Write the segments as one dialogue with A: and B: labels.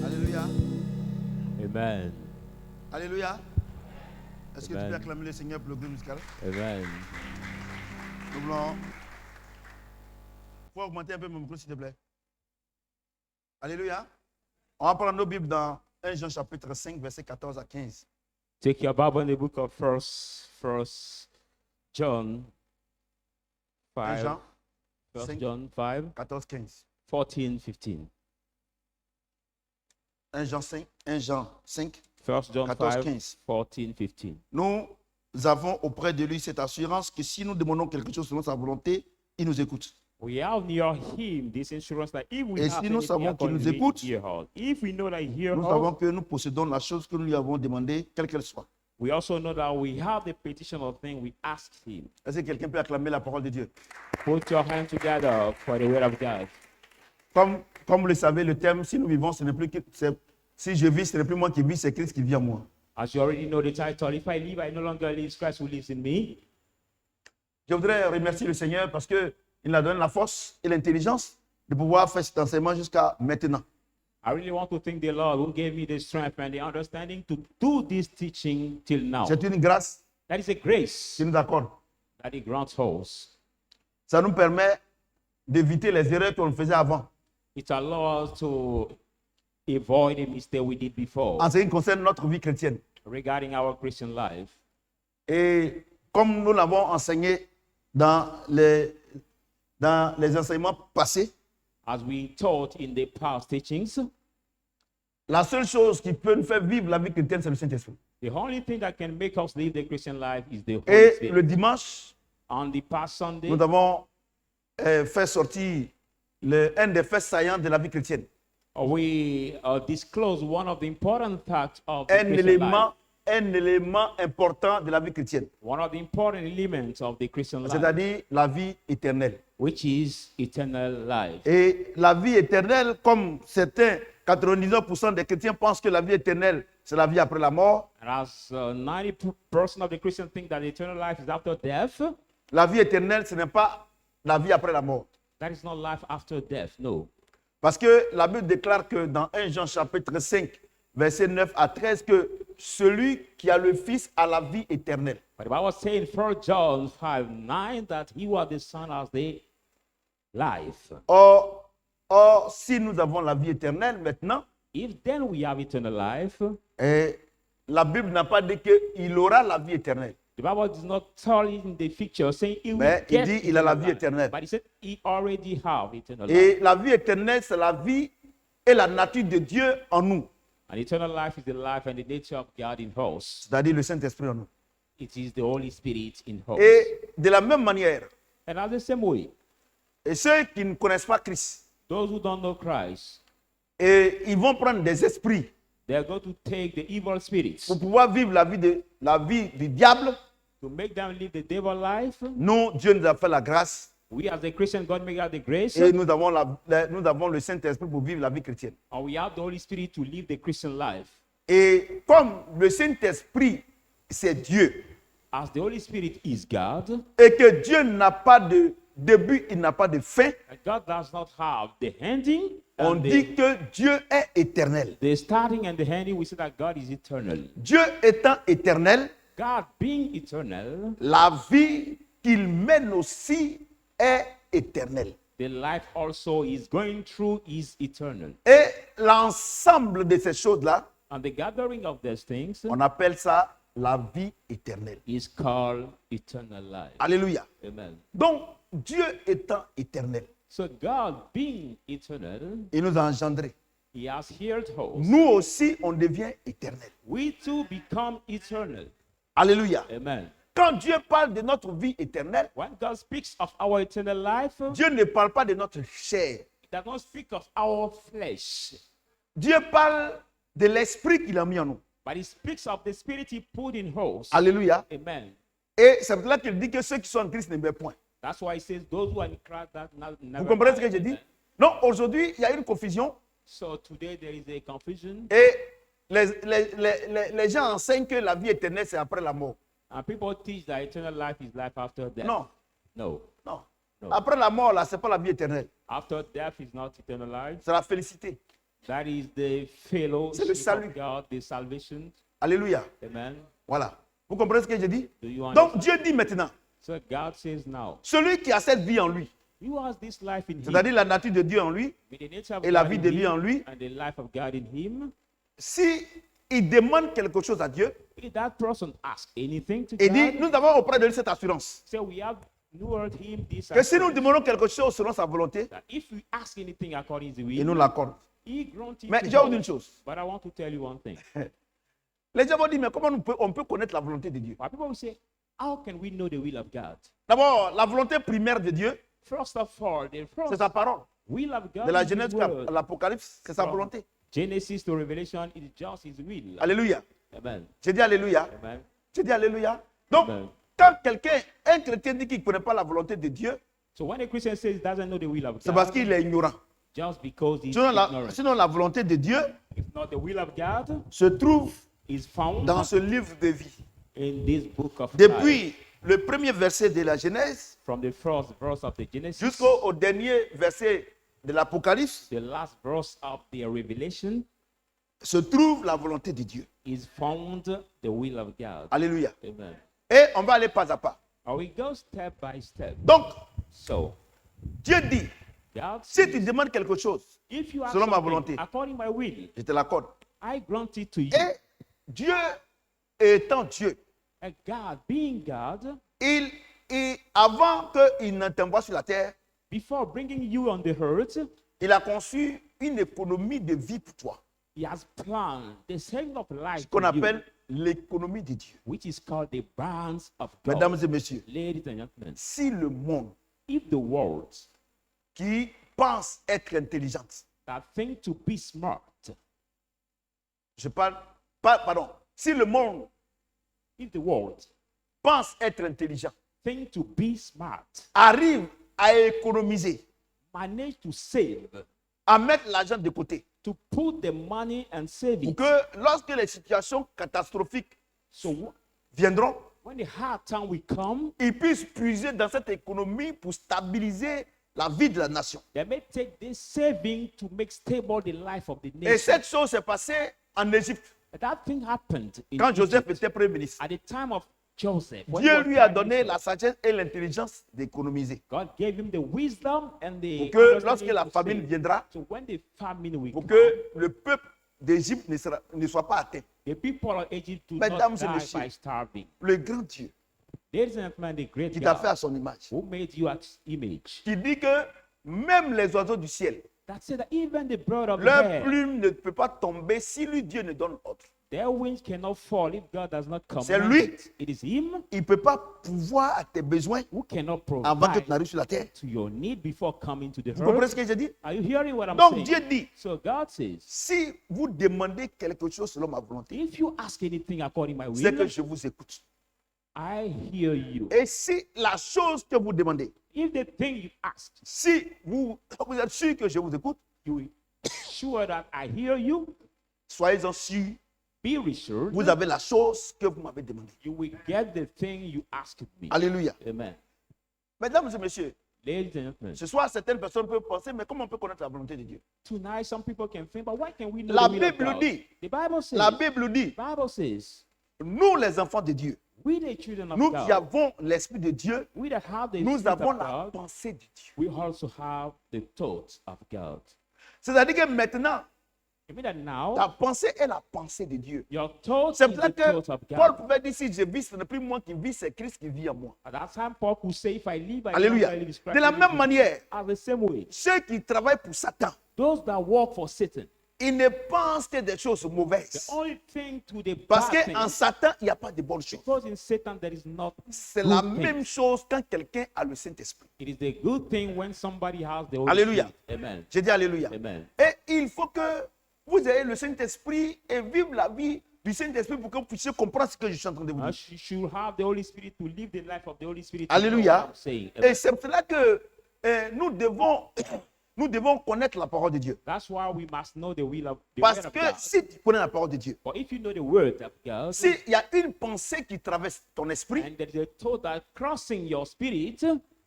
A: Alléluia.
B: Amen.
A: Alléluia. Est-ce que tu peux acclamer le Seigneur pour le groupe musical?
B: Amen.
A: Nous voulons. Il faut augmenter un peu mon micro, s'il te plaît. Alléluia. On va prendre nos Bibles dans 1 Jean chapitre 5, versets 14 à 15.
B: Take your Bible in the book of First John
A: 1
B: 5.
A: Jean
B: 1 John 5,
A: 14, 15.
B: 14, 15.
A: 1 Jean 5, 1 Jean 5,
B: 1 John
A: 14,
B: 5,
A: 15.
B: 14, 15.
A: Nous avons auprès de lui cette assurance que si nous demandons quelque chose selon sa volonté, il nous écoute.
B: We have near him this assurance that if we
A: Et
B: have
A: si nous
B: anything
A: savons qu'il nous
B: according to
A: écoute,
B: hear us. If we know that he hears
A: Nous
B: us,
A: savons que nous possédons la chose que nous lui avons demandée, quelle qu'elle soit.
B: we also know that we have the petition of thing we ask him.
A: Est-ce que quelqu'un peut acclamer la parole de Dieu?
B: Put your hand together for the word of God.
A: Comme vous le savez, le thème, si nous vivons, ce n'est plus que, si je vis, ce n'est plus moi qui vis, c'est Christ qui vit en moi.
B: As you already know the title, if I live, I no longer live, Christ who lives in me.
A: Je voudrais remercier le Seigneur parce qu'il nous a donné la force et l'intelligence de pouvoir faire cet enseignement jusqu'à maintenant.
B: I really want to thank the Lord who gave me the strength and the understanding to do this teaching till now.
A: C'est une grâce
B: That is a grace
A: qui nous accorde.
B: that He grants us.
A: Ça nous permet d'éviter les erreurs qu'on faisait avant.
B: It allows us to avoid the mistake we did before
A: En ce qui concerne notre vie chrétienne.
B: regarding our Christian life.
A: Et comme nous l'avons enseigné dans les enseignements passés,
B: As we taught in the past teachings,
A: la seule chose qui peut nous faire vivre la vie chrétienne, c'est le Saint-Esprit.
B: the only thing that can make us live the Christian life is the Holy
A: Et
B: Spirit.
A: le dimanche,
B: On the past Sunday,
A: nous avons fait sortir un des faits saillants de la vie chrétienne.
B: we disclose one of the important facts of the Christian life.
A: Un élément important de la vie chrétienne,
B: One of the important elements of the Christian life,
A: c'est-à-dire la vie éternelle.
B: which is eternal life.
A: Et la vie éternelle, comme certains 99% des chrétiens pensent que la vie éternelle, c'est la vie après la mort,
B: And as 90% of the Christians think that eternal life is after death,
A: la vie éternelle, ce n'est pas la vie après la mort.
B: that is not life after death, no.
A: Parce que la Bible déclare que dans 1 Jean chapitre 5, versets 9 à 13, que celui qui a le Fils a la vie éternelle.
B: But the Bible says in 1 John 5:9 that he who has the Son has the life.
A: Or, si nous avons la vie éternelle maintenant,
B: If then we have eternal life,
A: la Bible n'a pas dit qu'il aura la vie éternelle.
B: the Bible does not tell in the picture saying he will
A: Mais il
B: get
A: dit il a la
B: eternal
A: vie
B: life.
A: éternelle.
B: But he said he already have eternal life.
A: Et la vie éternelle, c'est la vie et la nature de Dieu en nous,
B: And eternal life is the life and the nature of God in us.
A: c'est-à-dire le Saint-Esprit en nous.
B: It is the Holy Spirit in us.
A: Et de la même manière,
B: And as the same way,
A: et ceux qui ne connaissent pas Christ,
B: those who don't know Christ,
A: et ils vont prendre des esprits
B: they are going to take the evil spirits
A: pour pouvoir vivre la vie du diable.
B: to make them live the devil life.
A: Nous, Dieu nous a fait la grâce
B: We as a Christian, God make us the grace.
A: et nous avons le Saint-Esprit pour vivre la vie chrétienne.
B: And we have the Holy Spirit to live the Christian life.
A: Et comme le Saint-Esprit, c'est Dieu,
B: As the Holy Spirit is God,
A: et que Dieu n'a pas de début, il n'a pas de fin,
B: and God does not have the ending,
A: on
B: and
A: dit que Dieu est éternel.
B: the starting and the ending. We say that God is eternal.
A: Dieu étant éternel,
B: God being eternal,
A: la vie qu'il mène aussi est éternelle.
B: the life also is going through is eternal.
A: Et l'ensemble de ces choses-là,
B: And the gathering of these things
A: on appelle ça la vie éternelle.
B: is called eternal life.
A: Alléluia.
B: Amen.
A: Donc, Dieu étant éternel,
B: So God being eternal,
A: il nous a engendrés.
B: He has healed us.
A: Nous aussi, on devient éternel.
B: We too become eternal.
A: Alléluia.
B: Amen.
A: Quand Dieu parle de notre vie éternelle,
B: When God speaks of our eternal life,
A: Dieu ne parle pas de notre chair.
B: He does not speak of our flesh,
A: Dieu parle de l'esprit qu'il a mis en nous.
B: but He speaks of the Spirit He put in us.
A: Alléluia.
B: Amen.
A: Et c'est pour cela qu'il dit que ceux qui sont en Christ ne meurent point.
B: That's why He says those who are in Christ that never
A: Vous comprenez ce que
B: die.
A: je dis? Non, aujourd'hui, il y a une confusion
B: So today there is a confusion.
A: et les gens enseignent que la vie éternelle, c'est après la mort.
B: And people teach that eternal life is life after death.
A: Non,
B: No.
A: non.
B: No.
A: Après la mort, là, ce n'est pas la vie éternelle.
B: After death is not eternal life.
A: C'est la félicité.
B: That is the fellowship
A: salut.
B: of God, the salvation.
A: Alléluia.
B: Amen.
A: Voilà. Vous comprenez ce que je dis?
B: Do you
A: Donc
B: understand?
A: Dieu dit maintenant,
B: So God says now,
A: celui qui a cette vie en lui,
B: you has this life in him,
A: c'est-à-dire la nature de Dieu en lui,
B: with the nature of
A: et la
B: God
A: vie
B: in
A: de Dieu
B: him,
A: en lui,
B: and the life of God in him.
A: si il demande quelque chose à Dieu,
B: If that person asks anything to
A: il dit,
B: God,
A: nous avons auprès de lui cette assurance.
B: so we have lured him this
A: Que si nous
B: assurance,
A: demandons quelque chose selon sa volonté,
B: that if we ask anything according to
A: il nous
B: will,
A: l'accorde.
B: he grants it
A: Mais
B: to
A: je vais vous dire
B: us.
A: une chose.
B: But I want to tell you one thing.
A: Les gens vont dire, mais comment on peut connaître la volonté de Dieu?
B: Why people will say, how can we know the will of God?
A: D'abord, la volonté primaire de Dieu,
B: First of all, the
A: c'est
B: first
A: sa parole.
B: will of God
A: De la
B: is
A: Genèse
B: his word.
A: à l'Apocalypse, c'est sa
B: From
A: volonté.
B: Genesis to Revelation, it is just his will.
A: Alléluia.
B: Amen.
A: J'ai dit Alléluia.
B: Amen.
A: J'ai dit Alléluia. Donc,
B: Amen.
A: quand un chrétien dit qu'il ne connaît pas la volonté de Dieu,
B: So when a Christian says he doesn't know the will of
A: c'est parce
B: God,
A: qu'il est ignorant.
B: just because he's
A: Sinon
B: ignorant.
A: sinon, la volonté de Dieu
B: If not the will of God,
A: se trouve
B: is found
A: dans ce livre de vie.
B: in this book of life.
A: Depuis le premier verset de la Genèse
B: From the first verse of the Genesis,
A: jusqu'au dernier verset de l'Apocalypse,
B: the last verse of the Revelation,
A: se trouve la volonté de Dieu.
B: is found the will of God.
A: Alléluia.
B: Amen.
A: Et on va aller pas à pas.
B: And we go step by step.
A: Donc,
B: So,
A: Dieu dit,
B: God
A: si
B: says,
A: tu demandes quelque chose,
B: if you ask
A: selon ma
B: something
A: volonté,
B: according to my will,
A: je te l'accorde.
B: I grant it to you.
A: Et Dieu étant Dieu,
B: And God, being God,
A: avant qu'il ne t'envoie sur la terre,
B: before bringing you on the earth,
A: il a conçu une économie de vie pour toi,
B: He has planned the saving of life
A: ce qu'on
B: for you,
A: appelle l'économie de Dieu.
B: which is called the balance of God.
A: Mesdames et messieurs,
B: Ladies and gentlemen,
A: si le monde
B: if the world
A: qui pense être intelligente,
B: that think to be smart,
A: je parle, pardon, si le monde
B: if the world
A: pense être intelligent,
B: think to be smart,
A: arrive à économiser,
B: manage to save,
A: à mettre l'argent de côté,
B: to put the money and save
A: pour
B: it.
A: que lorsque les situations catastrophiques
B: So
A: viendront,
B: when the hard time will come,
A: ils puissent puiser dans cette économie pour stabiliser la vie de la nation.
B: they may take this saving to make stable the life of the
A: Et
B: nation.
A: cette chose s'est passée en Égypte,
B: That thing happened in
A: quand Joseph
B: Egypt
A: était premier ministre.
B: at the time of Joseph. when he
A: Dieu
B: was
A: lui a
B: prime
A: donné
B: minister.
A: la sagesse et l'intelligence d'économiser.
B: God gave him the wisdom and the
A: Pour que lorsque
B: understanding
A: la
B: to
A: famine
B: save.
A: viendra,
B: So when the famine will
A: pour
B: come,
A: que le peuple d'Égypte ne soit pas atteint.
B: the people of Egypt do
A: Mesdames
B: not
A: et
B: die
A: messieurs,
B: by starving.
A: Le grand Dieu
B: Ladies and gentlemen, the great
A: qui t'a fait à
B: God
A: son image,
B: who made you at his image,
A: qui dit que même les oiseaux du ciel,
B: that said that even the bird of the
A: leur
B: air,
A: plume ne peut pas tomber si lui Dieu ne donne ordre.
B: their wings cannot fall if God does not
A: C'est
B: command
A: lui.
B: it. It is him
A: Il ne peut pas pouvoir à tes besoins
B: who cannot
A: avant que tu
B: provide
A: n'arrives sur la terre.
B: to your need before coming to the
A: Vous comprenez
B: earth.
A: ce que j'ai dit?
B: Are you hearing what I'm
A: Donc
B: saying?
A: Dieu dit,
B: So God says,
A: si vous demandez quelque chose selon ma volonté,
B: if you ask anything according to my
A: c'est que
B: will,
A: je vous écoute.
B: I hear you.
A: Et si la chose que vous demandez,
B: If the thing you asked,
A: si vous êtes sûr que je vous écoute,
B: you will sure that I hear you,
A: soyez-en sûrs,
B: be reassured,
A: vous avez la chose que vous m'avez demandée.
B: you will get the thing you asked me.
A: Alléluia.
B: Amen.
A: Mesdames et messieurs,
B: Ladies and gentlemen,
A: ce soir, certaines personnes peuvent penser, mais comment on peut connaître la volonté de Dieu?
B: tonight some people can think, but why can we know
A: La
B: the will of
A: Bible
B: God?
A: dit,
B: The Bible says,
A: la Bible dit,
B: Bible says,
A: nous les enfants de Dieu,
B: we the children of
A: nous
B: God,
A: qui avons l'Esprit de Dieu,
B: we that have the
A: nous
B: Spirit
A: avons
B: of
A: la
B: God,
A: pensée de Dieu.
B: we also have the thoughts of God.
A: C'est-à-dire que maintenant,
B: It means that now,
A: ta pensée est la pensée de Dieu.
B: your thoughts
A: C'est
B: is
A: pour ça
B: the thoughts
A: que
B: of
A: Paul
B: God.
A: pouvait dire, si je vis, ce n'est plus moi qui vis, c'est Christ qui vit en moi.
B: At that time, Paul could say, if I live, I
A: Alléluia.
B: live, it's
A: De la
B: Christ
A: même
B: who lives.
A: manière,
B: As the same way,
A: ceux qui travaillent pour Satan,
B: those that work for Satan,
A: ils ne pensent que des choses
B: the
A: mauvaises.
B: only thing to the
A: Parce
B: bad
A: qu'en
B: thing,
A: Satan, il n'y a pas de bonnes choses.
B: because in Satan there is not
A: C'est
B: good
A: la
B: things.
A: même chose quand quelqu'un a le Saint-Esprit.
B: It is the good thing when somebody has the Holy
A: Alléluia.
B: Spirit. Amen.
A: J'ai dit Alléluia.
B: Amen.
A: Et il faut que vous ayez le Saint-Esprit et vivre la vie du Saint-Esprit pour que vous puissiez comprendre ce que je suis en train de vous dire.
B: You should have the Holy Spirit to live the life of the Holy Spirit. to know
A: Alléluia.
B: what I'm saying.
A: Et c'est pour cela que nous devons nous devons connaître la parole de Dieu.
B: That's why we must know the will of
A: Parce
B: God.
A: que si tu connais la parole de Dieu,
B: But if you know the word of God,
A: s'il y a une pensée qui traverse ton esprit
B: and there is a thought that crossing your spirit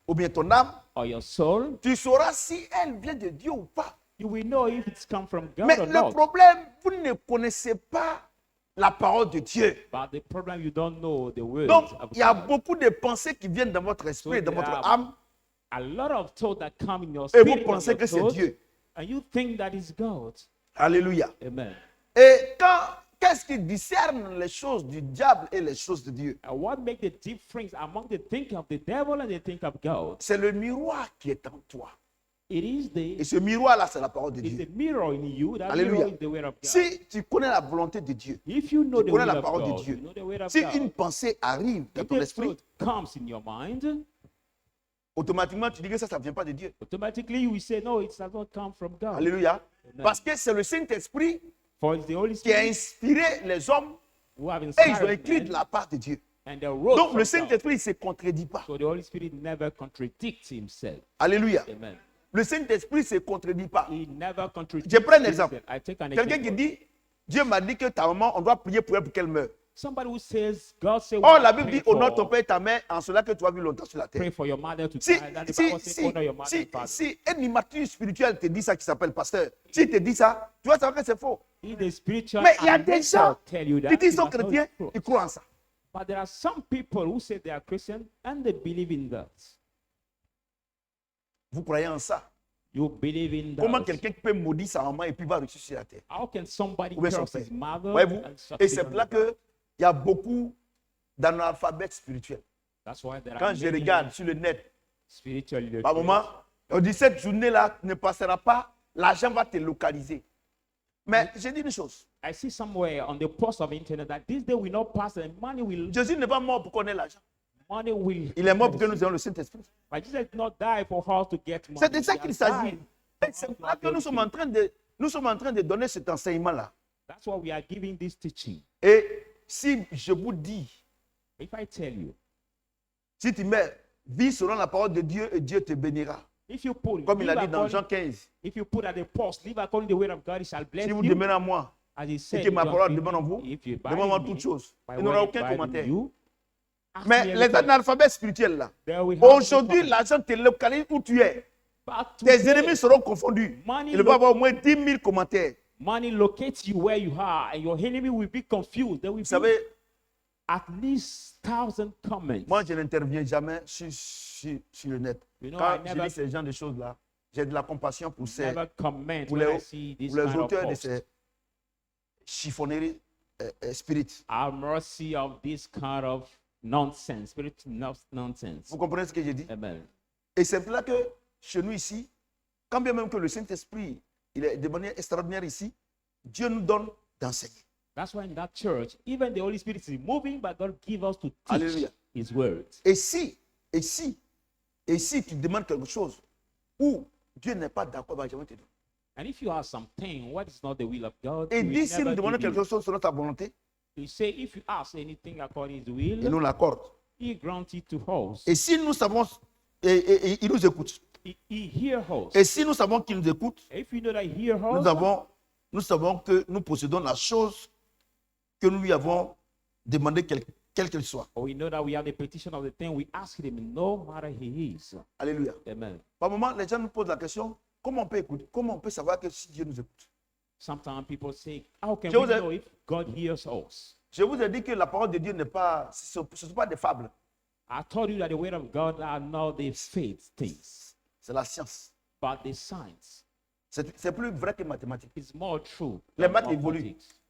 A: ou bien ton âme,
B: or your soul,
A: tu sauras si elle vient de Dieu ou pas.
B: you will know if it's come from God
A: Mais
B: or
A: le
B: not.
A: problème, vous ne connaissez pas la parole de Dieu.
B: But the problem, you don't know the word
A: Donc,
B: of
A: il y a
B: God.
A: beaucoup de pensées qui viennent dans votre esprit, dans
B: there
A: votre
B: are
A: âme,
B: A lot of thought that come in your
A: et
B: spirit,
A: vous pensez
B: and
A: que
B: your
A: c'est
B: thought,
A: Dieu.
B: and you think that is God.
A: Alléluia.
B: Amen.
A: Et qu'est-ce qui discerne les choses du diable et les choses de Dieu?
B: And what makes the difference among the thinking of the devil and the thinking of God?
A: C'est le miroir qui est en toi.
B: It is
A: Et ce miroir-là, c'est la parole de
B: it's
A: Dieu.
B: the mirror in you. That
A: Alléluia.
B: mirror is the word of God.
A: Si tu connais la volonté de Dieu,
B: If you know
A: tu
B: the
A: connais
B: will
A: la
B: of
A: parole de
B: God,
A: Dieu,
B: you know the word of
A: si
B: God.
A: une pensée arrive dans
B: If
A: ton
B: the
A: esprit,
B: thought comes in your mind,
A: automatiquement, tu dis que ça ne vient pas de Dieu.
B: automatically you will say, no, it does not come from God.
A: Alléluia. Parce que c'est le Saint-Esprit
B: For it's the Holy
A: qui a
B: Spirit
A: inspiré les hommes
B: who have
A: et ils ont
B: inspired
A: écrit de
B: men,
A: la part de Dieu.
B: and they wrote
A: Donc
B: from
A: le
B: God.
A: Saint-Esprit ne se contredit pas.
B: So the Holy Spirit never contradicts himself.
A: Alléluia.
B: Amen.
A: Le Saint-Esprit ne se contredit pas.
B: He never contradicts
A: Je prends un exemple.
B: himself. I take an
A: Quelqu'un qui
B: example.
A: dit, Dieu m'a dit que ta maman, on doit prier pour elle pour qu'elle meure.
B: Somebody who says, God said,
A: Or
B: we
A: la
B: must
A: Bible
B: pray
A: dit, honore ton
B: for-
A: père et ta mère en cela que tu as vu longtemps sur la terre.
B: pray for your mother to
A: Si,
B: die. That the Bible says, honor your mother and father.
A: si un immature spirituel te dit ça qui s'appelle pasteur, s'il te dit ça, tu vas savoir que c'est faux.
B: If the spiritual
A: Mais il y a
B: and
A: des
B: mentor
A: gens
B: tell you
A: qui
B: that,
A: disent
B: you
A: qu'ils sont
B: must know
A: chrétiens,
B: it's true.
A: ils croient en ça.
B: But there are some people who say they are Christian and they believe in that.
A: Vous croyez en ça?
B: You believe in
A: Comment
B: that.
A: quelqu'un peut maudire sa maman et puis va ressusciter la terre?
B: How can somebody
A: Ou bien son
B: curse
A: père.
B: his mother
A: Voyez-vous?
B: and
A: Et
B: succeed
A: c'est
B: on
A: là
B: the God?
A: qu'il y a beaucoup d'analphabètes spirituels.
B: That's why there
A: Quand
B: are
A: je
B: many
A: regarde sur le net,
B: spiritual
A: par moment, on dit cette journée-là ne passera pas, l'argent va te localiser. Mais j'ai dit une chose,
B: I see somewhere on the post of internet that this day will not pass and
A: Jésus n'est pas mort pour qu'on ait l'argent.
B: money will.
A: Il est mort pour que nous ayons le Saint-Esprit.
B: But Jesus did not die for us to get money.
A: C'est de ça
B: He
A: qu'il
B: has
A: s'agit.
B: died.
A: Et c'est là que nous sommes en train de donner cet enseignement-là.
B: That's why we are giving this teaching.
A: Et si je vous dis,
B: If I tell you,
A: si tu mets, vis selon la parole de Dieu et Dieu te bénira.
B: if you put,
A: Comme il a
B: live
A: dit dans Jean
B: according-
A: 15,
B: if you put at the post, live according to the word of God, He shall bless
A: si vous
B: you.
A: demeurez en moi
B: As He
A: et
B: said,
A: que
B: in
A: ma
B: John
A: parole
B: 15,
A: demeure en vous,
B: if you abide
A: demandez-moi
B: in
A: toutes
B: me,
A: choses.
B: my
A: Il n'y aura
B: word
A: aucun
B: abide in
A: commentaire.
B: you, ask
A: Mais
B: me
A: les
B: anything.
A: analphabètes spirituels là,
B: There we have no
A: aujourd'hui,
B: comment.
A: l'argent te localise où tu es.
B: But
A: Tes
B: today,
A: ennemis seront confondus.
B: Money
A: Il va y avoir au moins 10 000 commentaires.
B: money locates you where you are, and your enemy will be confused. There will
A: Vous
B: be
A: savez,
B: at least 1,000 comments.
A: moi, je n'interviens jamais sur le net.
B: You know,
A: Quand
B: I
A: je
B: never-
A: lis ces genres de choses-là, j'ai de la compassion pour
B: Never comment
A: pour
B: when
A: les,
B: I see this
A: pour les
B: kind of
A: auteurs de
B: post.
A: ces chiffonneries spirites.
B: Have mercy of this kind of nonsense, spiritual nonsense.
A: Vous comprenez ce que j'ai dit?
B: Amen.
A: Et c'est là que chez nous ici, quand bien même que le Saint-Esprit il est de manière extraordinaire ici, Dieu nous donne d'enseigner.
B: That's why in that church, even the Holy Spirit is moving, but God gives us to teach
A: Hallelujah.
B: His words.
A: Et si tu demandes quelque chose où Dieu n'est pas d'accord, il va jamais te donner.
B: And if you have something, what is not the will of God,
A: Et
B: He will
A: dit, si nous
B: never
A: demandons
B: give you.
A: quelque chose selon ta volonté,
B: He say, if you ask anything according to His
A: il
B: will,
A: nous l'accorde.
B: He grants it to us.
A: Et si nous savons, et il nous écoute.
B: He hears us.
A: Et si nous savons qu'il nous écoute,
B: If you know that He hears us,
A: nous savons que nous possédons la chose que nous lui avons demandé, quelle qu'elle soit.
B: or we know that we have the petition of the thing we ask Him, no matter He is.
A: Alléluia.
B: Amen.
A: Par moment, les gens nous posent la question, comment on peut écouter? Comment on peut savoir que si Dieu nous écoute?
B: Sometimes people say, how can
A: Je
B: we
A: vous ai-
B: know if God hears us?
A: Je vous ai dit que la parole de Dieu n'est pas, ce ne sont pas des fables,
B: I told you that the word of God are not the faith things,
A: c'est la science.
B: but the science.
A: C'est plus vrai que mathématiques.
B: It's more true.
A: Les
B: than
A: maths évoluent.
B: mathematics.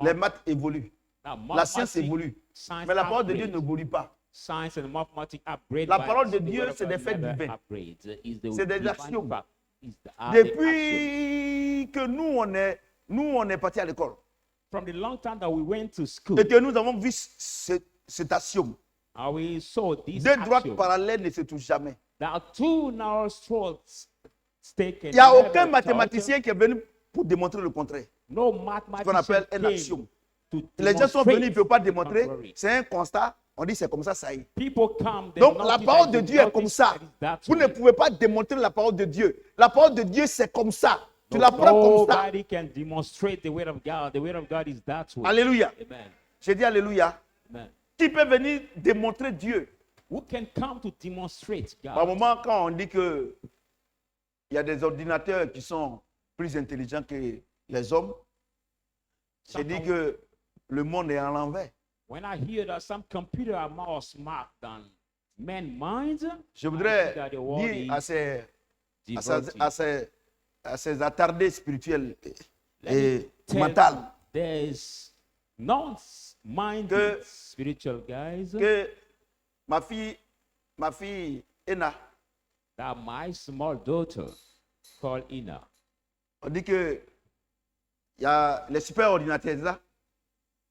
A: Les maths évoluent.
B: Now,
A: La science
B: mathematics,
A: évolue.
B: science
A: Mais la parole de Dieu
B: upgrades.
A: n'évolue pas.
B: Science and mathematics upgrade.
A: La
B: but
A: parole de
B: the
A: Dieu,
B: word of
A: c'est
B: God
A: des faits
B: never
A: divins.
B: upgrades. It's the
A: C'est des
B: divine
A: axiomes.
B: fact. It's the action.
A: Depuis que nous, on est partis à l'école
B: From the long time that we went to school,
A: et que nous avons vu cet axiome,
B: we saw this
A: deux droites
B: axiom.
A: parallèles ne se touchent jamais.
B: There are two narrow swords taken.
A: Il n'y a
B: never
A: aucun
B: touch.
A: mathématicien qui est venu pour démontrer le contraire.
B: No
A: Ce qu'on
B: mathematician
A: appelle un
B: came
A: axiome.
B: to
A: Les gens sont venus, ils ne
B: demonstrate
A: peuvent pas
B: the
A: démontrer.
B: contrary.
A: C'est un constat On dit c'est comme ça, ça y est.
B: People come. they
A: Donc la
B: notice
A: parole
B: that
A: de
B: you
A: Dieu est comme
B: notice
A: ça.
B: that it's that
A: Vous ne
B: way.
A: pouvez pas démontrer la parole de Dieu. La parole de Dieu, c'est comme ça. Tu la prends comme ça.
B: Nobody can demonstrate the word of God. The word of God is that way.
A: Alléluia.
B: Amen.
A: J'ai dit Alléluia.
B: Amen.
A: Qui peut venir démontrer Dieu?
B: Who can come to demonstrate
A: Par
B: God?
A: moment, quand on dit que il y a des ordinateurs qui sont plus intelligents que les hommes, j'ai dit que le monde est à l'envers.
B: When I hear that some computers are more smart than men's minds,
A: Je
B: I
A: voudrais
B: think that the world
A: dire
B: is
A: à
B: diverted.
A: ces attardés spirituels
B: Let me
A: et
B: tell
A: mentaux
B: you, there's non-minded
A: Que-
B: spiritual guys
A: que ma fille Ena,
B: that my small daughter called Ina.
A: on dit que il y a les super ordinateurs là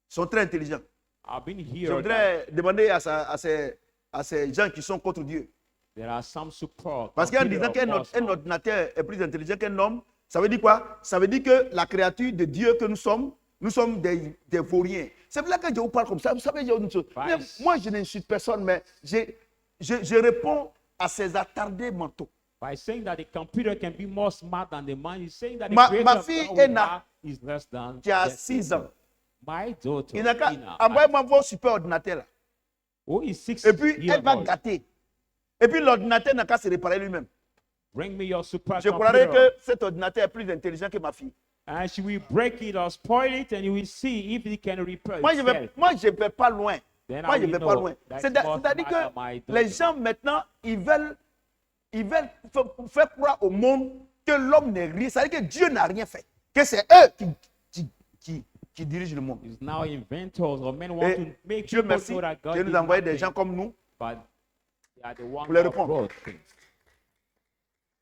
A: sont très intelligents.
B: I've been
A: Je
B: here that
A: voudrais demander à ces gens qui sont contre Dieu.
B: there are some support.
A: Parce qu'en disant qu'un ordinateur est plus intelligent qu'un homme, ça veut dire quoi? Ça veut dire que la créature de Dieu que nous sommes des vauriens. C'est pour ça que je vous parle comme ça. Vous savez, il y a une chose. Mais moi, je n'insulte personne, mais je réponds à ces attardés mentaux.
B: By saying that the computer can be more smart than the man, he's saying that the
A: Ma
B: creator of
A: fille
B: God we
A: Ena,
B: have is less than
A: Qui a
B: the
A: 6 ans.
B: My daughter,
A: Il n'a qu'à
B: Ina,
A: envoyer-moi vos super ordinateurs là.
B: who is 6
A: Et puis,
B: years
A: elle va
B: old.
A: gâter. Et puis, l'ordinateur n'a qu'à se réparer lui-même.
B: Bring me your super
A: Je croirais
B: computer.
A: que cet ordinateur est plus intelligent que ma fille.
B: And she will break it or spoil it, and you will see if it can repair
A: Moi, je
B: itself.
A: ne vais pas loin.
B: Then
A: Moi,
B: I
A: je ne
B: will
A: vais pas
B: know
A: loin.
B: that's
A: C'est-à-dire
B: more smart than my
A: que les
B: daughter.
A: gens maintenant, ils veulent faire croire au monde que l'homme n'est rien. C'est-à-dire que Dieu n'a rien fait. Que c'est eux qui dirigent le monde.
B: It's now inventors or men want
A: Et
B: to make
A: Dieu
B: people
A: merci
B: know that God
A: de
B: did
A: nous envoyer des
B: nothing,
A: gens comme nous.
B: but they are the ones
A: Pour les
B: that
A: répondre.
B: brought things.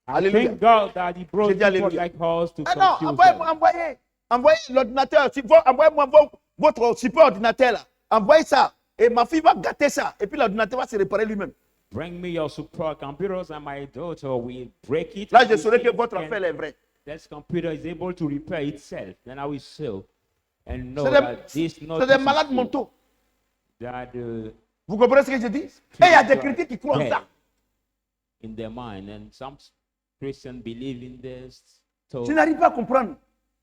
B: I
A: Alléluia.
B: thank God that He brought
A: J'ai dit
B: people
A: alléluia.
B: like us to
A: Ah non,
B: confuse them.
A: envoyez l'ordinateur. Envoyez-moi votre super ordinateur là. Envoyez ça. Et ma fille va gâter ça. Et puis l'ordinateur va se réparer lui-même.
B: Bring me your super computers, and my daughter will break it.
A: Là, je
B: and
A: saurai
B: see
A: que
B: if
A: votre
B: can-
A: affaire est vraie.
B: This computer is able to repair itself. Then I will see and know
A: C'est
B: that this
A: des
B: notice is
A: malades
B: true,
A: mentaux.
B: that
A: Vous comprenez ce que je dis? Et il y a des critiques qui croient en ça.
B: in their mind, and some Christians believe in this. So
A: Je n'arrive pas à comprendre.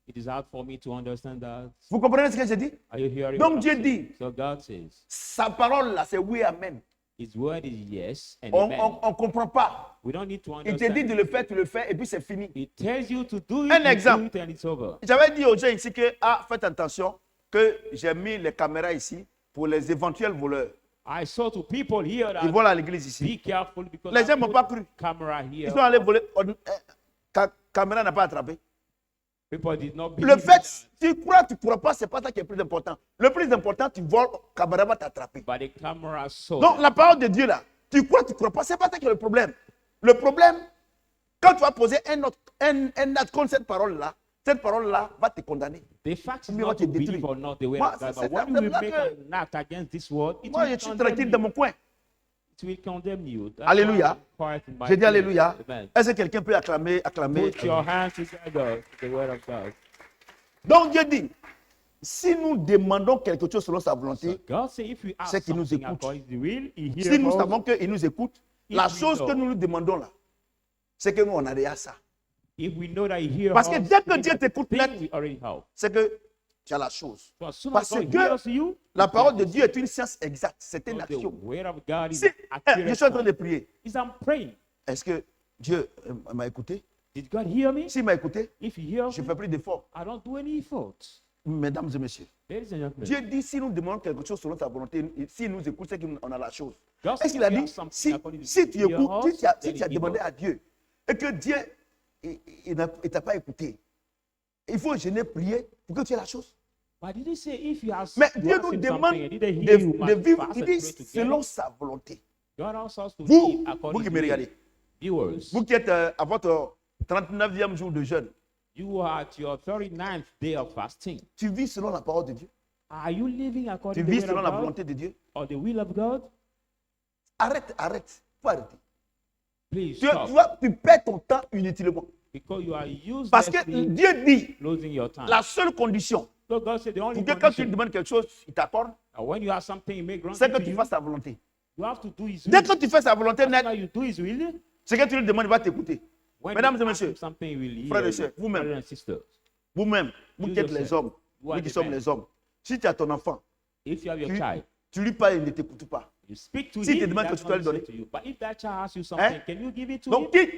B: it is hard for me to understand that.
A: Vous comprenez ce que je dis?
B: Are you hearing?
A: Donc
B: what I'm
A: Dieu
B: saying?
A: dit,
B: So God says,
A: sa parole là, c'est oui, amen.
B: His word is yes and
A: On
B: amen.
A: ne comprend pas.
B: We don't need to
A: Il te dit
B: understand.
A: de le faire, tu le fais, et puis c'est fini.
B: He tells you to do it,
A: Un
B: you do
A: exemple.
B: it, and it's over.
A: J'avais dit aux gens ici que, faites attention, que j'ai mis les caméras ici pour les éventuels voleurs.
B: I saw to people here
A: Ils
B: that
A: volent à l'église
B: be
A: ici.
B: careful because
A: Les
B: I
A: gens m'ont
B: put
A: pas cru.
B: camera
A: Ils
B: here.
A: sont allés voler. Caméra n'a pas attrapé.
B: People did not
A: Le
B: believe in
A: fait,
B: that.
A: tu crois, tu ne crois pas, c'est pas ça qui est le plus important. Le plus important, tu voles, caméra va t'attraper.
B: But the camera saw.
A: Donc la parole de Dieu là, tu crois, tu ne crois pas, c'est pas ça qui est le problème. Le problème, quand tu vas poser un acte contre cette parole-là va te condamner.
B: The fact is
A: Mais
B: not
A: on te
B: to believe
A: détruit.
B: or not the way
A: Moi,
B: of God,
A: c'est
B: but when
A: ça,
B: you
A: c'est
B: will
A: là
B: make
A: que-
B: an act against this word, it
A: Moi, je
B: will
A: suis
B: condemn
A: tranquille dans
B: you.
A: mon coin.
B: It will condemn you. That's
A: Alléluia.
B: why I'm quiet in my
A: J'ai dit
B: place.
A: Alléluia.
B: Amen.
A: Est-ce que quelqu'un peut acclamer?
B: Put your hands together to the word of God.
A: Donc Dieu dit, si nous demandons quelque chose selon sa volonté,
B: God say if we ask
A: C'est qu'il nous
B: something
A: écoute.
B: according to the will, He hears
A: si nous
B: us.
A: savons qu'il nous écoute, la
B: we
A: chose
B: know.
A: que nous lui demandons là, c'est que nous on a déjà ça.
B: If we know that He hears
A: Parce que
B: us,
A: dès que
B: it
A: Dieu
B: is
A: t'écoute
B: the
A: net,
B: thing we already have.
A: c'est que tu as la chose.
B: So as soon as
A: Parce
B: God
A: que
B: hears you,
A: la parole de Dieu est une science exacte, c'est une
B: the
A: action.
B: word of God is
A: Si, je suis en train de
B: accurate.
A: prier,
B: Is I'm praying.
A: est-ce que Dieu m'a écouté?
B: Did God hear me?
A: S'il m'a écouté,
B: If He hears
A: je ne
B: me,
A: fais plus d'efforts.
B: I don't do any effort.
A: Mesdames et messieurs,
B: Ladies and gentlemen,
A: Dieu dit si nous demandons quelque chose selon sa volonté, s'il nous écoute, c'est qu'on a la chose.
B: God
A: Est-ce qu'il a
B: says we
A: dit,
B: have something
A: si,
B: according to
A: si
B: the
A: tu
B: will
A: écoutes,
B: of
A: si
B: us,
A: tu as,
B: then
A: si tu as
B: he
A: demandé
B: will.
A: à Dieu et que Dieu il t'a pas écouté, il faut jeûner, prier pour que tu aies la chose.
B: But did He say if you have
A: Mais
B: you
A: Dieu
B: ask
A: nous
B: him
A: demande
B: something and didn't hear you,
A: de
B: must
A: vivre,
B: fast
A: il
B: and
A: dit
B: pray to get
A: selon
B: it.
A: sa volonté.
B: God asks us to
A: Vous,
B: live according
A: vous qui
B: to
A: me
B: the
A: regardez,
B: viewers.
A: vous qui êtes à votre 39e jour de jeûne,
B: You are at your 39th day of fasting.
A: tu vis selon la parole de Dieu,
B: Are you living
A: tu
B: according to
A: vis
B: the
A: selon
B: will
A: la
B: of God
A: volonté de Dieu.
B: or the will of God?
A: Arrête, faut arrêter.
B: Please
A: Tu
B: stop,
A: tu perds ton temps inutilement.
B: because you are
A: Parce que
B: uselessly
A: Dieu dit,
B: losing your time.
A: la seule condition
B: So God said the only
A: pour que quand tu lui
B: condition
A: demandes quelque chose, il t'accorde,
B: when you have something made
A: c'est
B: granted
A: que
B: to
A: tu
B: you,
A: fasses sa volonté.
B: you have to do his
A: Dès
B: will.
A: que tu fais sa volonté
B: After
A: nette,
B: you do his will,
A: ce que tu lui demandes, il va t'écouter.
B: when
A: Mesdames
B: you
A: et
B: ask him
A: messieurs,
B: something, he will
A: frères et
B: hear
A: sœurs,
B: you.
A: vous-même.
B: Brothers and sisters,
A: Vous-même, vous
B: You
A: qui êtes les
B: yourself,
A: hommes,
B: you are
A: nous qui
B: the
A: sommes
B: men.
A: les hommes, si tu as ton enfant,
B: if you have your
A: tu,
B: child,
A: tu lui parles, il ne t'écoute pas.
B: you speak to
A: Si
B: him,
A: te
B: he
A: demande que
B: does
A: tu dois
B: not
A: lui
B: listen
A: donner.
B: to you. But if that child asks you something,
A: Hein?
B: can you give it to
A: Donc,
B: him?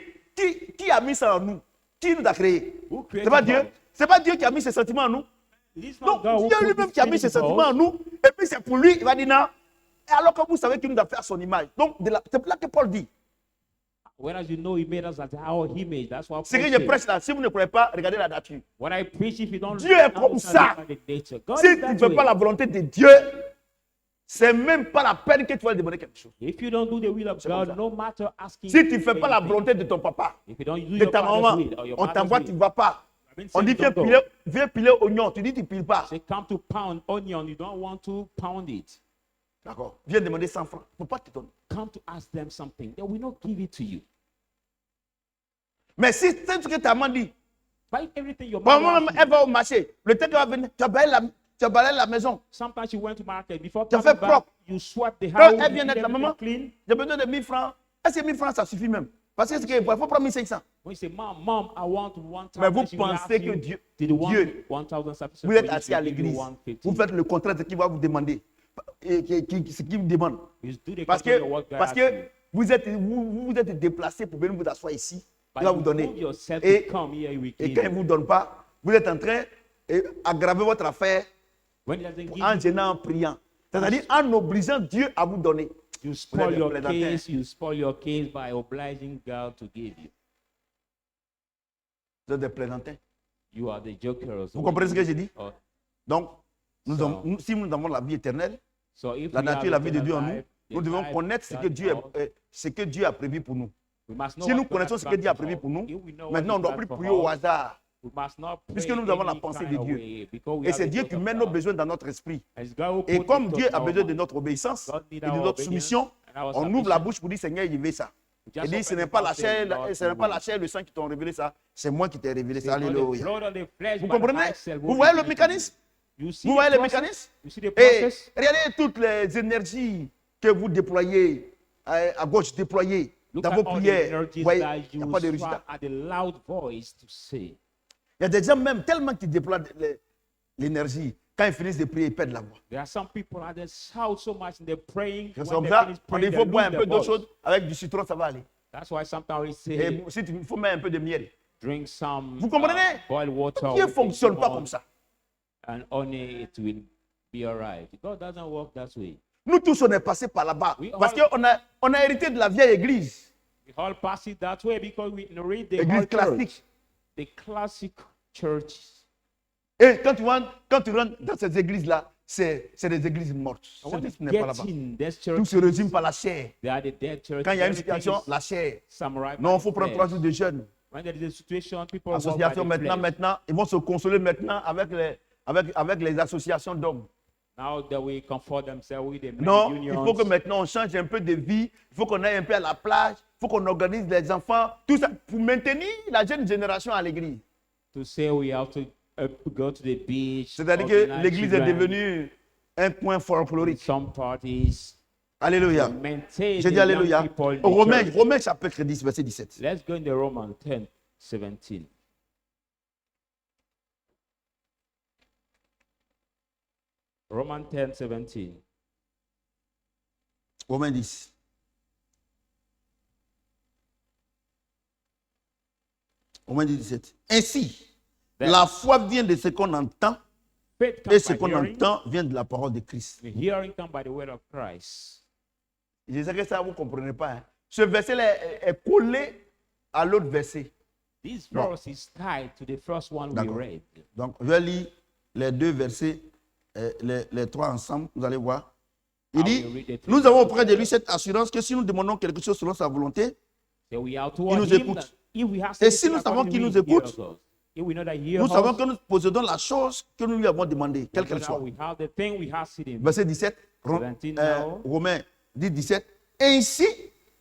A: qui a mis ça en nous? Qui nous a créés?
B: Who
A: C'est
B: created
A: pas Dieu.
B: love?
A: C'est pas Dieu qui a mis ses sentiments en nous.
B: It is not
A: Donc,
B: God who
A: Dieu
B: put
A: lui-même
B: this
A: qui a mis
B: spirit
A: ses
B: in us.
A: sentiments en nous, et puis c'est pour lui, il va dire non. Et alors que vous savez qu'il nous a fait à son image. Donc, c'est pour là que Paul dit.
B: Whereas you know he made us at our image. That's what
A: Ce
B: Paul
A: que je
B: said.
A: prêche là, si vous ne croyez pas, regardez la nature.
B: What I preach, if you don't
A: Dieu est
B: understand
A: comme ça.
B: the nature, God
A: Si
B: is
A: tu
B: that
A: ne fais
B: way.
A: pas la volonté de Dieu, c'est même pas la peine que tu vas lui demander quelque chose.
B: If you don't do the will of
A: C'est comme ça.
B: God, no matter asking
A: Si tu ne fais pas la
B: anything,
A: volonté de ton papa,
B: if you don't do
A: de
B: your
A: ta
B: father's
A: maman,
B: will or your
A: on
B: mother's
A: t'envoie,
B: will,
A: tu ne vas pas.
B: I've been
A: On
B: saying
A: dit
B: don't go.
A: viens piler oignon, tu dis tu ne piles pas.
B: Say come to pound onion, you don't want to pound it.
A: D'accord. Viens demander 100 francs. Il ne faut pas te donner.
B: Come to ask them something. They will not give it to you.
A: Mais si c'est ce que ta maman dit,
B: Buy everything your
A: bon,
B: mother
A: maman,
B: wants you.
A: elle va au marché. Le temps qu'elle va venir, tu as balayé la maison.
B: Sometimes you went to market before
A: Tu as
B: coming
A: fait
B: back,
A: propre.
B: you swept the
A: Quand
B: house,
A: elle
B: you
A: vient
B: did
A: d'être la maman,
B: everything clean.
A: j'ai besoin de 1000 francs. Est-ce que 1000 francs, ça suffit même? Parce que c'est qu'il faut prendre 1500.
B: When you say, Mom, I want 1,000.
A: Mais vous
B: she will ask
A: pensez que
B: you,
A: Dieu-
B: did you want
A: Dieu,
B: 1,000 sufficient
A: Vous
B: for
A: êtes
B: you?
A: assis à
B: She'll give you
A: l'église.
B: 150.
A: Vous faites le contraire de ce qu'il va vous demander. Et ce qu'il vous demande.
B: You do the
A: Parce
B: contrary of what
A: que,
B: God
A: parce
B: asks you.
A: que vous êtes déplacé pour venir vous asseoir ici.
B: But
A: Il va
B: you
A: vous donner.
B: move yourself
A: Et,
B: to come here, we
A: et
B: give
A: quand il ne
B: you.
A: vous donne pas, vous êtes en train d'aggraver votre affaire
B: When he doesn't give
A: en
B: you,
A: gênant, en priant. C'est-à-dire en obligeant Dieu à vous donner.
B: you
A: Vous
B: spoil
A: êtes
B: your
A: des plaisantin.
B: case. You spoil your case by obliging God to give you.
A: Vous êtes des plaisantins.
B: You are the jokers.
A: Vous comprenez ce que j'ai dit?
B: Oh,
A: Donc,
B: So-
A: si nous avons la vie éternelle,
B: so if
A: la
B: we
A: nature
B: have
A: et la vie de
B: eternal
A: Dieu en nous,
B: life, the
A: nous devons
B: life
A: connaître ce
B: that
A: que Dieu,
B: God-
A: ce que Dieu a prévu pour nous.
B: we must know
A: Si
B: what
A: nous
B: God
A: connaissons
B: has
A: ce que Dieu a
B: planned
A: prévu pour nous,
B: us. If we know what
A: maintenant on ne
B: He
A: doit
B: planned
A: plus
B: for
A: prier au
B: us,
A: hasard.
B: we must not
A: Puisque
B: pray
A: nous avons la
B: any
A: pensée
B: kind
A: de
B: of
A: Dieu.
B: way, because we
A: Et
B: have
A: c'est
B: the
A: Dieu
B: thought
A: qui
B: of
A: mène nos
B: God.
A: besoins dans notre esprit.
B: And it's God who
A: Et
B: put
A: comme
B: the
A: Dieu
B: thought
A: a
B: in our
A: besoin de
B: mind.
A: notre obéissance
B: God need
A: et de
B: our
A: notre
B: obedience
A: soumission,
B: and our
A: on ouvre la
B: submission.
A: bouche pour dire Seigneur, je veux ça.
B: Just
A: Et dit,
B: open
A: ce n'est
B: the
A: pas
B: mouth
A: la
B: and say,
A: chair,
B: Lord,
A: ce n'est
B: we
A: pas
B: want.
A: la chair, le sang qui t'ont révélé ça, c'est moi qui t'ai révélé ça.
B: It's not the
A: Alléluia.
B: blood of the flesh,
A: Vous
B: but the
A: comprenez?
B: heart cell
A: Vous
B: will
A: voyez le
B: reveal to
A: mécanisme?
B: you. You see
A: Vous
B: the
A: voyez le
B: process?
A: mécanisme?
B: You see the
A: Et
B: process?
A: regardez toutes les énergies que vous déployez à gauche, déployez
B: Look
A: dans
B: at
A: vos
B: all the
A: prières. Vous
B: energies
A: voyez,
B: that
A: il n'y a
B: you
A: pas de
B: swap
A: résultat.
B: at the loud voice to say.
A: Il y a des gens même tellement qui déploient l'énergie. Quand ils finissent de prier, ils perdent la voix.
B: There are some people that they shout so much and they're praying.
A: C'est
B: When
A: comme
B: they
A: ça,
B: finish
A: on dit,
B: praying,
A: il
B: they
A: faut boire un
B: lose
A: peu
B: their
A: d'eau
B: voice.
A: chaude avec du citron, ça va aller.
B: That's why sometimes we say,
A: Et si il faut mettre un peu de miel.
B: drink some
A: Vous comprenez?
B: boiled water.
A: Dieu ne
B: with
A: fonctionne pas
B: lemon
A: comme ça.
B: And honey, it will be alright. God doesn't work that way.
A: Nous tous, on est passés par là-bas.
B: We
A: Parce
B: all-
A: qu'on a hérité de la vieille église.
B: We all pass it that way because we read the
A: Église
B: whole
A: classique.
B: church, the classic churches.
A: Et quand tu rentres dans ces églises-là, c'est des églises mortes.
B: And when
A: Ce
B: you
A: n'est pas
B: get
A: là-bas.
B: in this
A: Tout
B: church,
A: se résume par la chair.
B: they are the dead church.
A: Quand il y a une
B: Everything
A: situation,
B: is
A: la chair.
B: summarized by
A: Non, il
B: the
A: faut prendre
B: flesh.
A: 3 jours de jeûne.
B: When there is a situation, people walk by
A: Association
B: the flesh.
A: maintenant, ils vont se consoler maintenant avec les associations d'hommes.
B: Now that we comfort themselves with the men
A: Non, il
B: unions.
A: faut que maintenant on change un peu de vie. Il faut qu'on aille un peu à la plage. Il faut qu'on organise les enfants. Tout ça pour maintenir la jeune génération à l'église.
B: To say we have to go to the beach.
A: C'est-à-dire que
B: organize
A: l'église est
B: children
A: devenue un point
B: in
A: folklorique.
B: some parties.
A: Alléluia.
B: Maintain
A: J'ai
B: the
A: dit
B: young
A: Alléluia.
B: people in the
A: Romains,
B: church.
A: Romains chapitre 10, verset 17.
B: Let's go in the Romans 10, 17. Romans 10, 17.
A: Romains 10. Romains 10, 17. Ainsi,
B: Then
A: la foi vient de ce qu'on entend
B: faith
A: et
B: comes
A: ce
B: by
A: qu'on
B: hearing,
A: entend vient de la parole de Christ.
B: the hearing comes by the word of Christ.
A: Je sais que ça, vous ne comprenez pas. Hein. Ce verset-là est collé à l'autre verset.
B: This
A: Bon.
B: verse is tied to the first one we
A: D'accord.
B: read.
A: Donc, je vais lire les deux versets, les trois ensemble, vous allez voir. Il
B: I
A: dit,
B: will read it.
A: nous avons auprès de lui cette assurance que si nous demandons quelque chose selon sa volonté,
B: So we are
A: Il
B: toward
A: nous
B: him
A: écoute.
B: that if we have
A: Et si
B: something
A: nous savons
B: according
A: qu'il
B: to
A: nous
B: him, he
A: écoute,
B: hears us. If we know that he hears
A: nous savons
B: us,
A: que nous possédons la chose que nous lui avons demandée, quelle
B: we
A: qu'elle
B: know
A: soit.
B: that we have the thing we have seen him.
A: Verset 17,
B: 17 now.
A: Romains 10, 17. Ainsi,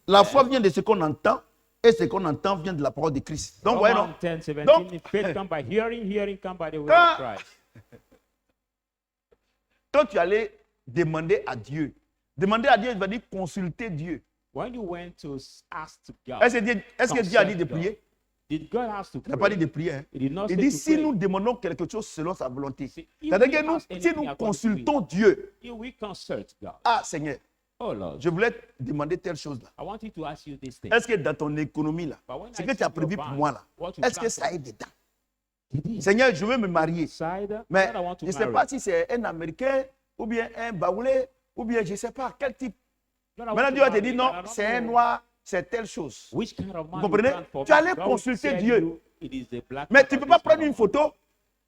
A: la foi vient de ce qu'on entend, et ce qu'on entend vient de la parole de Christ. Donc, voyez, non?
B: Romans 10, 17.
A: Donc-
B: Faith comes by hearing, hearing comes by the word
A: Quand-
B: of Christ.
A: Quand tu allais demander à Dieu. Demander à Dieu, il va dire consulter Dieu.
B: When you went to ask God,
A: Est-ce que Dieu a dit de
B: consult God,
A: prier?
B: did God ask to
A: Il n'a pas dit
B: pray?
A: de prier. Hein.
B: He did not
A: Il
B: say
A: dit
B: to
A: si
B: pray.
A: nous demandons quelque chose selon sa volonté.
B: See, if
A: C'est-à-dire
B: we
A: que nous,
B: ask
A: si
B: anything
A: nous
B: according to
A: consultons Dieu,
B: If we consult God,
A: ah Seigneur,
B: oh Lord,
A: je voulais te demander telle chose là.
B: I want you to ask you this thing.
A: Est-ce que dans ton économie là,
B: But when
A: ce
B: I
A: que
B: see
A: tu as
B: your
A: prévu pour
B: band,
A: moi là,
B: what you
A: est-ce que
B: plan
A: ça
B: for
A: est dedans?
B: It is.
A: Seigneur, je veux me marier.
B: Side,
A: Mais
B: God, I want to
A: je ne sais
B: marry.
A: pas si c'est un Américain ou bien un Baoulé ou bien je ne sais pas quel type.
B: God, I want
A: Maintenant,
B: to
A: Dieu va te
B: marry,
A: dire
B: but
A: non,
B: I don't
A: c'est un
B: know
A: noir, c'est telle chose.
B: which kind of man
A: Vous comprenez?
B: you plan for
A: Tu
B: me.
A: allais
B: God will
A: consulter
B: tell
A: Dieu.
B: you it is the black
A: Mais
B: man
A: tu ne
B: or
A: peux pas
B: this
A: prendre
B: kind
A: une
B: of man.
A: photo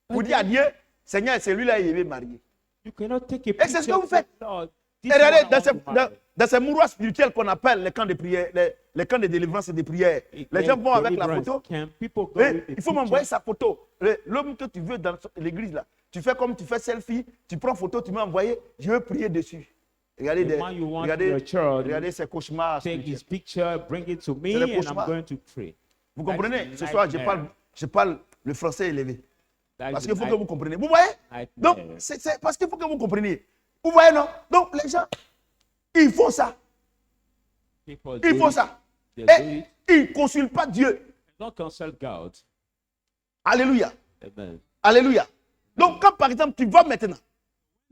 A: pour dire à Dieu, Seigneur, celui-là, il veut marier.
B: You cannot take a
A: Et c'est ce que
B: picture
A: vous faites.
B: of Lord. This
A: Et regardez,
B: one I want to marry.
A: dans ces mouroirs spirituels qu'on appelle les camps de prière, les camps de délivrance et de prière, les gens vont avec la
B: Deliverance.
A: photo.
B: Can people go
A: Et
B: with the
A: il faut m'envoyer
B: picture?
A: sa photo. L'homme que tu veux dans l'église, là, tu fais comme tu fais selfie, tu prends photo, tu m'as envoyé, je veux prier dessus. Regardez,
B: The man you want in your church,
A: regardez ces cauchemars
B: take
A: spirituels.
B: his picture, bring it to me,
A: C'est le
B: and I'm
A: cauchemar.
B: going to pray.
A: Vous
B: That is
A: comprenez?
B: a
A: Ce soir,
B: nightmare.
A: je parle le français élevé.
B: That is
A: Parce
B: a
A: qu'il faut que
B: night-
A: vous compreniez. Vous voyez?
B: nightmare.
A: Donc, c'est parce qu'il faut que vous compreniez. Vous voyez, non? Donc, les gens, ils font ça.
B: People
A: Ils
B: do
A: font
B: it.
A: ça.
B: They do
A: Et
B: it.
A: ils ne consultent pas Dieu.
B: Don't consult God.
A: Alléluia.
B: Amen.
A: Alléluia. Donc, quand par exemple, tu vas maintenant,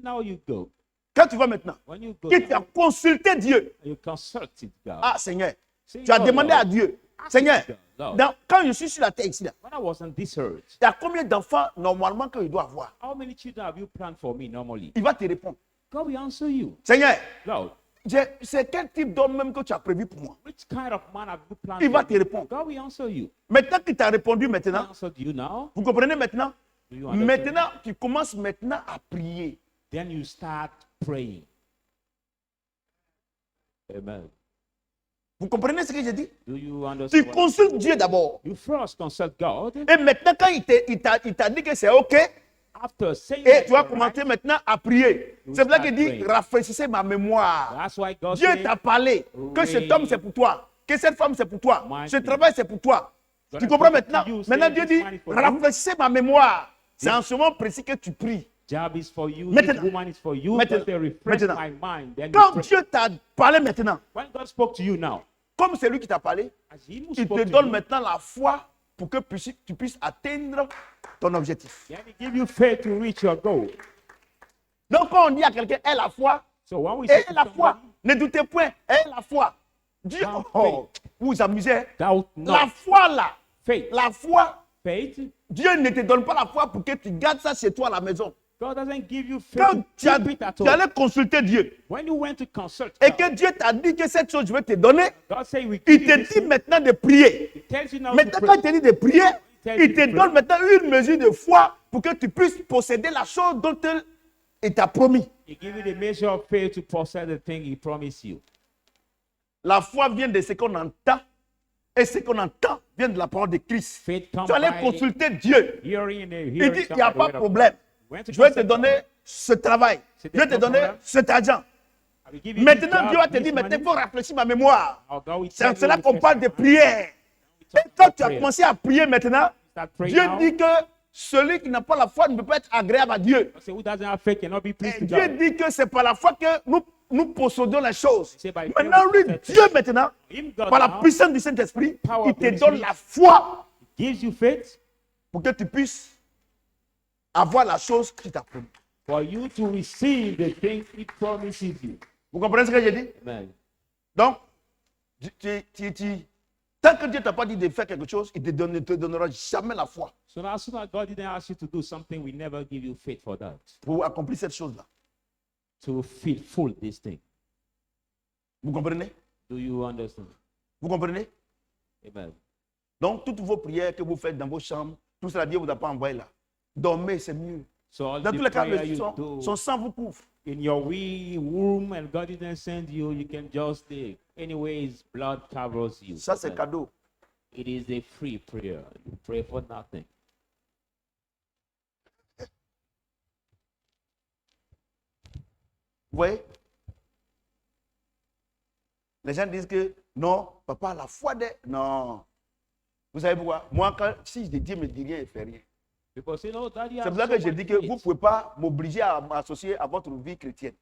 B: Now you go.
A: quand tu vas maintenant,
B: When you go,
A: que tu as consulté Dieu,
B: you consulted God.
A: ah Seigneur,
B: Say,
A: tu as
B: "Oh,
A: demandé
B: Lord,
A: à Dieu,
B: ask
A: Seigneur,
B: God, Lord,
A: quand je suis sur la terre ici, là,
B: when I was on this earth,
A: il y a combien d'enfants normalement qu'il doit avoir?
B: how many children have you planned for me normally?
A: Il va te répondre.
B: God will answer you.
A: Seigneur,
B: Lord,
A: c'est quel type d'homme même que tu as prévu pour moi?
B: which kind of man have you planned
A: Il va
B: for
A: te
B: me?
A: répondre.
B: God will answer you.
A: Maintenant qu'il t'a répondu
B: He
A: maintenant,
B: answered you now.
A: vous comprenez maintenant?
B: Do you understand?
A: Maintenant, tu commences maintenant à prier.
B: Then you start praying. Amen.
A: Vous comprenez ce que je dis?
B: Do you understand?
A: Tu
B: what-
A: consultes Dieu d'abord.
B: You first consult God.
A: Et maintenant, quand il t'a dit que c'est OK,
B: After saying
A: et
B: that
A: tu vas
B: you're
A: commencer
B: right,
A: maintenant à prier.
B: You
A: C'est pour ça qu'il
B: start
A: dit,
B: praying.
A: rafraîchissez ma mémoire.
B: that's why God
A: Dieu
B: said,
A: t'a parlé que cet homme c'est pour toi, que cette femme c'est pour toi,
B: My
A: ce
B: name.
A: travail c'est pour toi.
B: God
A: Tu
B: has
A: comprends
B: spoken to
A: maintenant?
B: you,
A: Maintenant
B: saying
A: Dieu
B: this
A: dit,
B: man is for you.
A: rafraîchissez ma mémoire. C'est en ce moment précis que tu pries.
B: job is for you,
A: Maintenant.
B: this woman is for you,
A: Maintenant.
B: but they refresh
A: Maintenant.
B: my mind. Then you
A: Quand
B: pray.
A: Dieu t'a parlé maintenant,
B: When God spoke to you now,
A: comme c'est lui qui t'a parlé,
B: as he who
A: il
B: spoke
A: te
B: to
A: donne
B: you,
A: maintenant la foi pour que tu puisses atteindre ton objectif.
B: then he give you faith to reach your goal.
A: Donc quand on dit à quelqu'un, aie la foi,
B: So when we say
A: aie
B: to
A: la foi,
B: somebody,
A: ne doutez point, aie la foi. Dieu,
B: Have
A: oh, vous vous amusez. Hein?
B: doubt
A: La
B: not.
A: foi là,
B: Faith.
A: la foi,
B: Faith.
A: Dieu ne te donne pas la foi pour que tu gardes ça chez toi à la maison.
B: God doesn't give you faith
A: Quand
B: to keep it at
A: tu
B: all.
A: allais consulter Dieu
B: When you went to consult
A: et
B: God,
A: que Dieu t'a dit que cette chose je vais te donner,
B: God say we
A: il
B: give you
A: te
B: this
A: dit
B: thing.
A: maintenant de prier.
B: He tells you now
A: Maintenant,
B: to
A: quand il
B: pray.
A: te dit de prier,
B: tells
A: il
B: you
A: te
B: to
A: donne
B: pray.
A: maintenant une mesure de foi pour que tu puisses posséder la chose dont il t'a promis.
B: He give you the measure of faith to possess the thing he promised you.
A: La foi vient de ce qu'on entend et ce qu'on entend vient de la parole de Christ.
B: Faith comes
A: Tu allais
B: by
A: consulter Dieu.
B: hearing and
A: Il
B: hearing
A: dit, il
B: comes
A: n'y a
B: by the
A: pas
B: word
A: de
B: of
A: problème.
B: God. Went to
A: Je vais te
B: consult
A: donner
B: God.
A: ce travail. Je
B: C'était
A: vais te
B: no
A: donner
B: problem.
A: cet argent.
B: I will give you this
A: Maintenant,
B: job,
A: Dieu va te
B: this
A: dire, maintenant, il
B: money.
A: faut rafraîchir ma mémoire.
B: Our God will
A: C'est
B: tell
A: en cela
B: you
A: qu'on
B: refresh
A: parle
B: my
A: de
B: mind.
A: prière.
B: We
A: Et
B: talk
A: quand
B: about
A: tu as
B: prayer.
A: commencé à prier maintenant,
B: Start praying
A: Dieu
B: now.
A: dit que celui qui n'a pas la foi ne peut pas être agréable à Dieu.
B: Say, who doesn't have faith cannot be pleased
A: Et
B: to
A: Dieu
B: God.
A: dit que c'est par la foi que nous possédons les choses.
B: C'est by faith
A: Maintenant,
B: we
A: lui,
B: possess
A: Dieu maintenant,
B: Him, God
A: par la
B: now,
A: puissance du Saint-Esprit,
B: Power
A: il te
B: of the
A: donne
B: Spirit.
A: la foi
B: gives you faith
A: pour que tu puisses avoir la chose qu'il t'a promis.
B: for you to receive the thing He promises you.
A: Vous comprenez ce que j'ai dit?
B: Amen.
A: Donc, tant que Dieu ne t'a pas dit de faire quelque chose, il ne te donnera jamais la foi
B: So as soon as God didn't ask you to do something, we never give you faith for that.
A: pour accomplir cette chose-là.
B: To fulfill this thing.
A: Vous comprenez?
B: Do you understand?
A: Vous comprenez?
B: Amen.
A: Donc, toutes vos prières que vous faites dans vos chambres, tout cela, Dieu ne vous a pas envoyé là. Dormez, c'est mieux.
B: So all
A: Dans
B: the
A: tous les cas,
B: prayer you
A: son
B: do
A: sang vous couvre.
B: in your wee womb and God didn't send you, you can just take. Anyways, blood covers you.
A: Ça, c'est
B: Amen.
A: cadeau.
B: It is a free prayer. You pray for nothing.
A: Vous voyez? Les gens disent que non, papa, la foi des. Non. Vous savez pourquoi? Moi, si Dieu me dit rien, il ne fait rien.
B: People say, no, Daddy,
A: C'est
B: I'm
A: pour ça que
B: so
A: je
B: much
A: dis que vous ne
B: faith.
A: pouvez pas m'obliger à m'associer à votre vie chrétienne.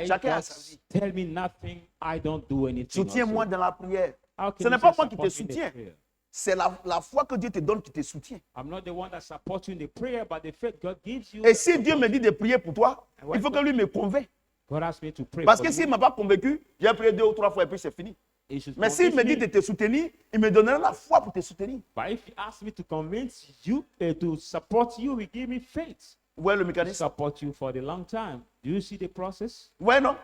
A: Chacun a sa vie.
B: Just tell me nothing, I don't do anything.
A: Soutiens-moi
B: also.
A: dans la prière.
B: How
A: Ce
B: can
A: n'est
B: you
A: pas
B: say
A: moi qui te
B: support me in the
A: soutiens.
B: prayer?
A: C'est la foi que Dieu te donne qui te soutient.
B: I'm not the one that supports you in the prayer, but the faith God gives you.
A: Et
B: that
A: si Dieu
B: supports
A: me dit de prier pour toi, il faut que lui me convainc.
B: God asked me to pray
A: Parce
B: for
A: que s'il
B: you.
A: ne m'a pas convaincu, j'ai prié 2 ou 3 fois et puis c'est fini.
B: He should
A: Mais s'il me
B: convince
A: dit de te soutenir, il me donnera la foi pour te soutenir.
B: But if he asks me to convince you to support you, he give me faith
A: Vous voyez le
B: to
A: mécanisme?
B: support you for the long time. Do you see the process?
A: Ouais, non?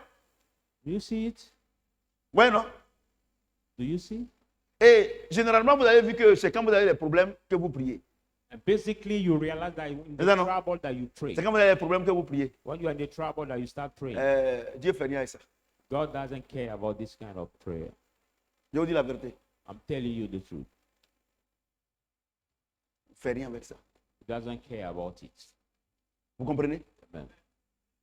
B: Do you see it?
A: Ouais, non?
B: Do you see?
A: Et généralement, vous avez vu que c'est quand vous avez des problèmes que vous priez.
B: And basically, you realize that in the
A: Is that no?
B: trouble that you pray.
A: C'est quand vous avez des problèmes que vous priez.
B: When you are in the trouble that you start praying.
A: Dieu fait rien avec ça.
B: God doesn't care about this kind of prayer.
A: Je vous dis la vérité.
B: I'm telling you the truth.
A: Il fait rien avec ça.
B: He doesn't care about it.
A: Vous comprenez?
B: Amen.